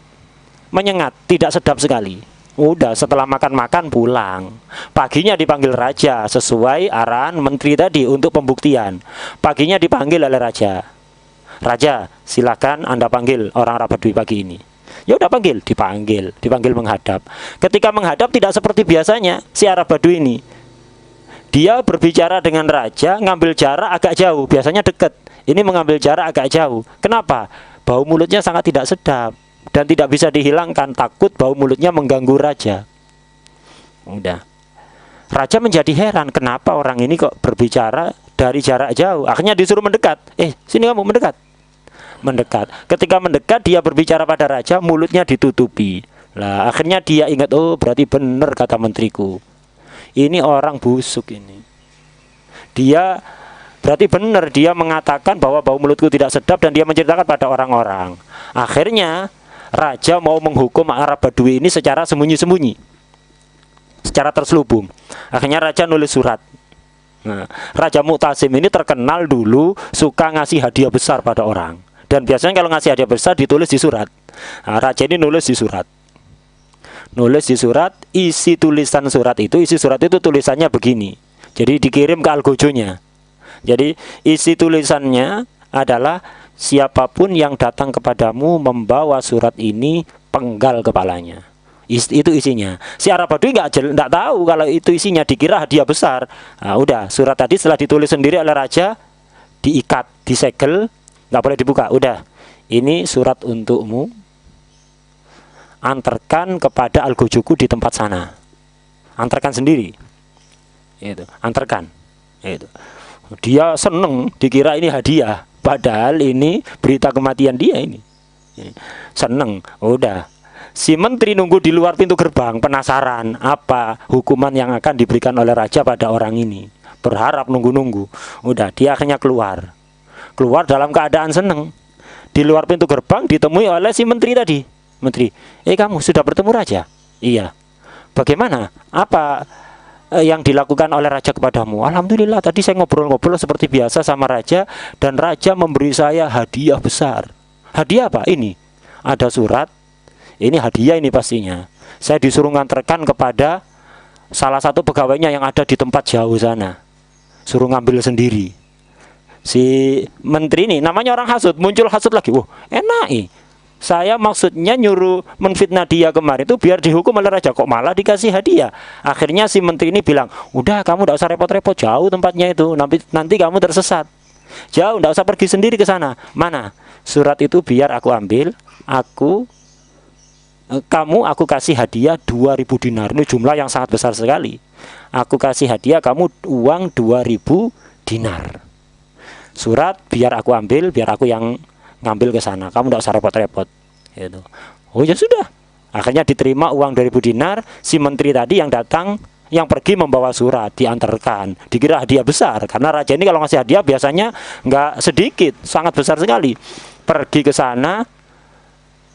menyengat, tidak sedap sekali. Udah, setelah makan-makan pulang. Paginya dipanggil raja sesuai arahan menteri tadi untuk pembuktian. Paginya dipanggil oleh raja. Raja, silakan Anda panggil orang Arab Baduy pagi ini. Ya udah dipanggil menghadap. Ketika menghadap tidak seperti biasanya si Arab Baduy ini. Dia berbicara dengan raja, ngambil jarak agak jauh, biasanya dekat. Ini mengambil jarak agak jauh. Kenapa? Bau mulutnya sangat tidak sedap dan tidak bisa dihilangkan, takut bau mulutnya mengganggu raja. Udah. Raja menjadi heran, kenapa orang ini kok berbicara dari jarak jauh? Akhirnya disuruh mendekat. Sini kamu mendekat. Ketika mendekat dia berbicara pada raja, mulutnya ditutupi. Lah akhirnya dia ingat, oh berarti benar kata menteriku, ini orang busuk ini. Dia berarti benar, dia mengatakan bahwa bau mulutku tidak sedap dan dia menceritakan pada orang-orang. Akhirnya raja mau menghukum Arab Baduy ini secara sembunyi-sembunyi, secara terselubung. Akhirnya raja nulis surat. Nah, Raja Mu'tasim ini terkenal dulu suka ngasih hadiah besar pada orang. Dan biasanya kalau ngasih hadiah besar ditulis di surat. Nah, raja ini nulis di surat. Isi surat itu tulisannya begini. Jadi dikirim ke algojonya. Jadi isi tulisannya adalah, siapapun yang datang kepadamu membawa surat ini, penggal kepalanya. Itu isinya. Si Arab Baduy nggak tahu kalau itu isinya, dikira hadiah besar. Nah, udah, surat tadi setelah ditulis sendiri oleh raja, diikat, disegel, nggak boleh dibuka. Udah, ini surat untukmu, antarkan kepada algojoku di tempat sana. Antarkan sendiri. Antarkan. Dia seneng, dikira ini hadiah, padahal ini berita kematian dia ini. Seneng. Udah, si menteri nunggu di luar pintu gerbang, penasaran apa hukuman yang akan diberikan oleh raja pada orang ini. Berharap nunggu-nunggu. Udah, dia akhirnya keluar dalam keadaan seneng. Di luar pintu gerbang ditemui oleh si menteri tadi. Menteri, kamu sudah bertemu raja? Iya. Bagaimana? Apa yang dilakukan oleh raja kepadamu? Alhamdulillah, tadi saya ngobrol-ngobrol seperti biasa sama raja, dan raja memberi saya hadiah besar. Hadiah apa? Ini ada surat. Ini hadiah ini pastinya. Saya disuruh nganterkan kepada salah satu pegawainya yang ada di tempat jauh sana. Suruh ngambil sendiri. Si menteri ini namanya orang hasud, muncul hasud lagi. Enak. Saya maksudnya nyuruh menfitnah dia kemarin itu biar dihukum oleh raja, kok malah dikasih hadiah. Akhirnya si menteri ini bilang, udah kamu tidak usah repot-repot, jauh tempatnya itu, nanti kamu tersesat. Jauh, tidak usah pergi sendiri ke sana. Mana surat itu, biar aku ambil, aku kasih hadiah 2000 dinar. Ini jumlah yang sangat besar sekali. Aku kasih hadiah kamu uang 2000 dinar. Surat biar aku ambil, biar aku yang ngambil ke sana, kamu tidak usah repot-repot. Oh ya sudah. Akhirnya diterima uang 2000 dinar. Si menteri tadi yang datang, yang pergi membawa surat, diantarkan. Dikira hadiah besar, karena raja ini kalau ngasih hadiah biasanya nggak sedikit, sangat besar sekali. Pergi ke sana,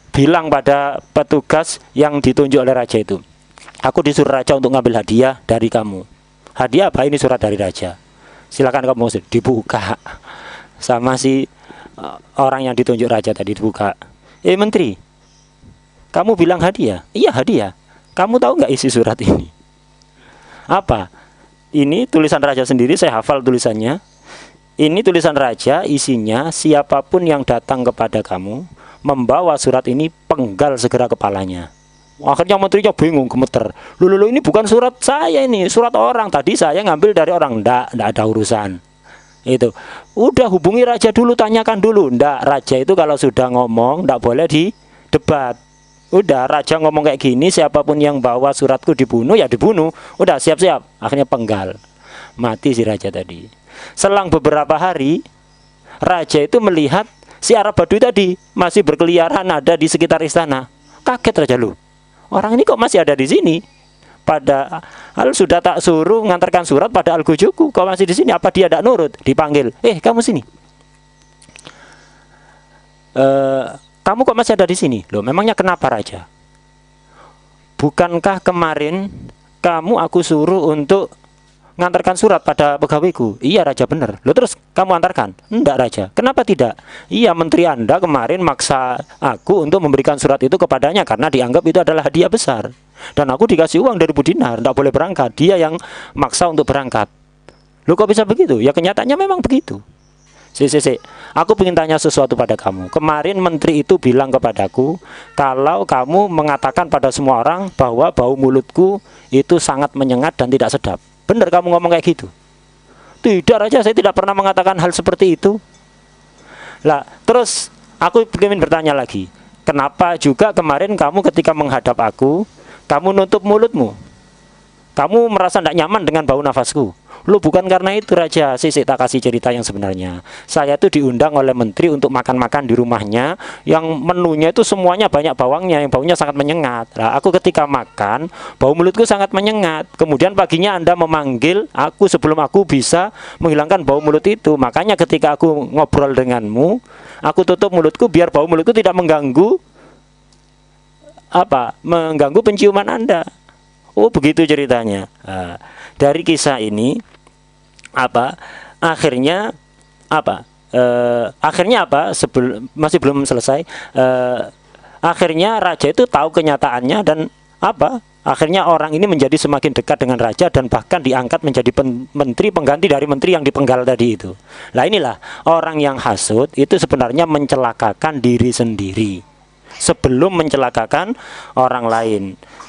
bilang pada petugas yang ditunjuk oleh raja itu, aku disuruh raja untuk ngambil hadiah dari kamu. Hadiah apa? Ini surat dari raja. silakan kamu masuk. Dibuka sama si orang yang ditunjuk raja tadi, dibuka. Menteri, kamu bilang hadiah? Iya hadiah. Kamu tahu nggak isi surat ini? Apa? Ini tulisan raja sendiri, saya hafal tulisannya. Ini tulisan raja, isinya siapapun yang datang kepada kamu membawa surat ini, penggal segera kepalanya. Akhirnya menterinya bingung, gemeter. Loh, ini bukan surat saya, ini surat orang. Tadi saya ngambil dari orang. Ndak ada urusan. Itu. Udah hubungi raja dulu, tanyakan dulu. Ndak, raja itu kalau sudah ngomong ndak boleh didebat. Udah, raja ngomong kayak gini, siapapun yang bawa suratku dibunuh, ya dibunuh. Udah, siap-siap. Akhirnya penggal. Mati si raja tadi. Selang beberapa hari, raja itu melihat si Arab Badui tadi masih berkeliaran ada di sekitar istana. Kaget raja, lu. Orang ini kok masih ada di sini? Padahal sudah tak suruh mengantarkan surat pada Al-Gujuku. Kok masih di sini? Apa dia tidak nurut? Dipanggil. Kamu sini. Kamu kok masih ada di sini? Loh, memangnya kenapa raja? Bukankah kemarin kamu aku suruh untuk ngantarkan surat pada pegawaiku? Iya raja, benar. Loh, terus kamu antarkan? Enggak raja. Kenapa tidak? Iya, menteri Anda kemarin maksa aku untuk memberikan surat itu kepadanya karena dianggap itu adalah hadiah besar. Dan aku dikasih uang 2.000 dinar, enggak boleh berangkat. Dia yang maksa untuk berangkat. Loh, kok bisa begitu? Ya kenyataannya memang begitu. Aku ingin tanya sesuatu pada kamu. Kemarin menteri itu bilang kepadaku, kalau kamu mengatakan pada semua orang bahwa bau mulutku itu sangat menyengat dan tidak sedap. Benar kamu ngomong kayak gitu? Tidak raja, saya tidak pernah mengatakan hal seperti itu. Lah, terus aku ingin bertanya lagi. Kenapa juga kemarin kamu ketika menghadap aku, kamu nutup mulutmu? Kamu merasa tidak nyaman dengan bau nafasku? Loh, bukan karena itu raja. Tak kasih cerita yang sebenarnya. Saya tuh diundang oleh menteri untuk makan-makan di rumahnya, yang menunya itu semuanya banyak bawangnya, yang baunya sangat menyengat. Nah, aku ketika makan, bau mulutku sangat menyengat. Kemudian paginya Anda memanggil aku sebelum aku bisa menghilangkan bau mulut itu. Makanya ketika aku ngobrol denganmu, aku tutup mulutku biar bau mulutku tidak mengganggu mengganggu penciuman Anda. Oh, begitu ceritanya. Nah, dari kisah ini akhirnya masih belum selesai. Akhirnya raja itu tahu kenyataannya dan akhirnya orang ini menjadi semakin dekat dengan raja dan bahkan diangkat menjadi menteri pengganti dari menteri yang dipenggal tadi itu. Nah, inilah orang yang hasud itu sebenarnya mencelakakan diri sendiri sebelum mencelakakan orang lain.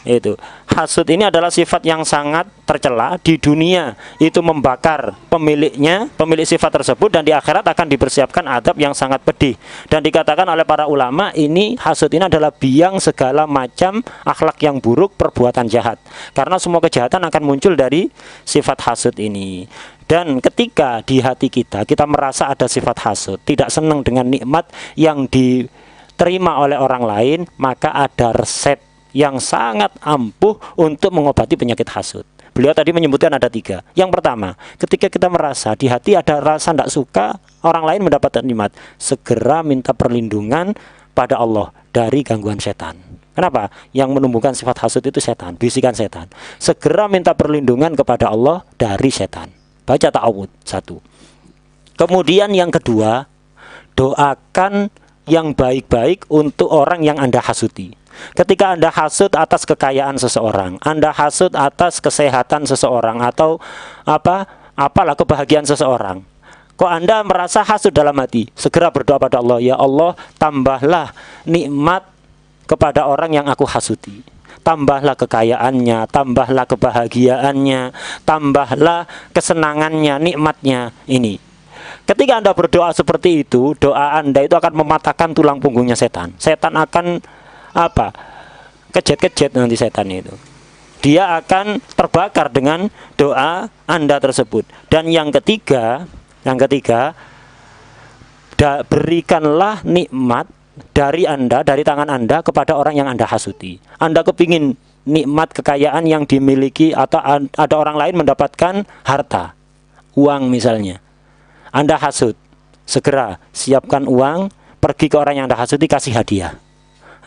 Itu hasud ini adalah sifat yang sangat tercela di dunia, itu membakar pemiliknya, pemilik sifat tersebut, dan di akhirat akan dipersiapkan adab yang sangat pedih. Dan dikatakan oleh para ulama, ini hasud ini adalah biang segala macam akhlak yang buruk, perbuatan jahat, karena semua kejahatan akan muncul dari sifat hasud ini. Dan ketika di hati kita merasa ada sifat hasud, tidak senang dengan nikmat yang diterima oleh orang lain, maka ada resep yang sangat ampuh untuk mengobati penyakit hasud. Beliau tadi menyebutkan ada 3. Yang pertama, ketika kita merasa di hati ada rasa tidak suka orang lain mendapatkan nikmat, segera minta perlindungan pada Allah dari gangguan setan. Kenapa? Yang menumbuhkan sifat hasud itu setan, bisikan setan. Segera minta perlindungan kepada Allah dari setan. Baca ta'awud 1. Kemudian yang kedua, doakan yang baik-baik untuk orang yang Anda hasuti. Ketika Anda hasud atas kekayaan seseorang, Anda hasud atas kesehatan seseorang, atau apalah kebahagiaan seseorang, kok Anda merasa hasud dalam hati, segera berdoa pada Allah, ya Allah, tambahlah nikmat kepada orang yang aku hasuti. Tambahlah kekayaannya, tambahlah kebahagiaannya, tambahlah kesenangannya, nikmatnya ini. Ketika Anda berdoa seperti itu, doa Anda itu akan mematahkan tulang punggungnya setan. Setan akan kejet-kejet nanti setan itu. Dia akan terbakar dengan doa Anda tersebut. Dan yang ketiga, berikanlah nikmat dari Anda, dari tangan Anda kepada orang yang Anda hasuti. Anda kepingin nikmat kekayaan yang dimiliki, atau ada orang lain mendapatkan harta, uang misalnya. Anda hasud, segera siapkan uang, pergi ke orang yang Anda hasuti, kasih hadiah.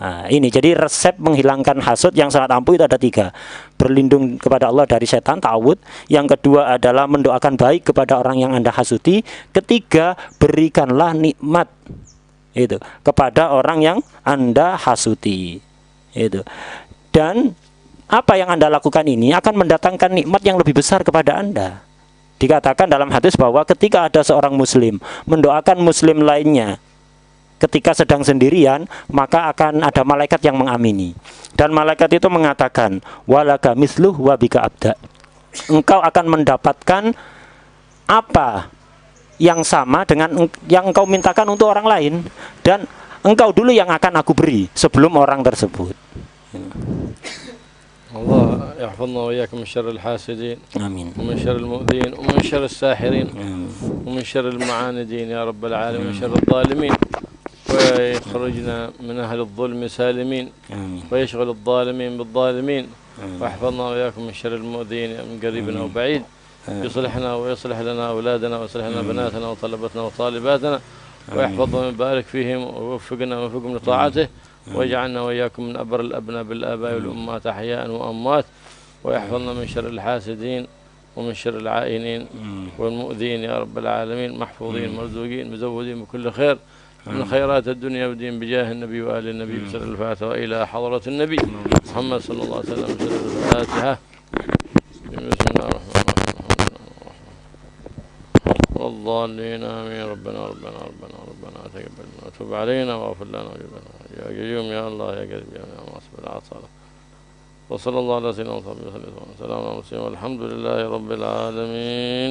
Nah, ini jadi resep menghilangkan hasud yang sangat ampuh itu ada 3. Berlindung kepada Allah dari setan, ta'awud. Yang kedua adalah mendoakan baik kepada orang yang Anda hasuti. Ketiga, berikanlah nikmat itu kepada orang yang Anda hasuti. Itu. Dan apa yang Anda lakukan ini akan mendatangkan nikmat yang lebih besar kepada Anda. Dikatakan dalam hadis bahwa ketika ada seorang muslim mendoakan muslim lainnya ketika sedang sendirian, maka akan ada malaikat yang mengamini. Dan malaikat itu mengatakan, walaka misluh wa bika abda. Engkau akan mendapatkan apa yang sama dengan yang engkau mintakan untuk orang lain, dan engkau dulu yang akan aku beri sebelum orang tersebut. الله يحفظنا وإياكم من شر الحاسدين آمين ومن شر المؤذين ومن شر الساحرين آمين ومن شر المعاندين يا رب العالمين ومن شر الظالمين ويخرجنا من أهل الظلم سالمين آمين ويشغل الظالمين بالظالمين واحفظنا وإياكم من شر المؤذين من قريب أو بعيد يصلحنا ويصلح لنا أولادنا ويصلح لنا بناتنا وطلبتنا وطالباتنا ويحفظهم ويبارك فيهم ووفقنا ووفقهم لطاعته واجعلنا وإياكم من أبر الأبناء بالآباء والأمهات أحياء وأموات ويحفظنا من شر الحاسدين ومن شر العائنين والمؤذين يا رب العالمين محفوظين مرزوقين مزودين بكل خير من خيرات الدنيا والدين بجاه النبي وآل النبي بسر الفاتحة وإلى حضرة النبي محمد صلى الله عليه وسلم بسر الفاتحة بسم الله الرحمن الرحيم والضالين آمين ربنا ربنا ربنا ربنا تقبل منا وتب علينا واغفر لنا وجبنا يا قيوم يا الله يا قريب يا ناصب العطاء وصلى الله على سيدنا محمد وسلم والحمد لله رب العالمين.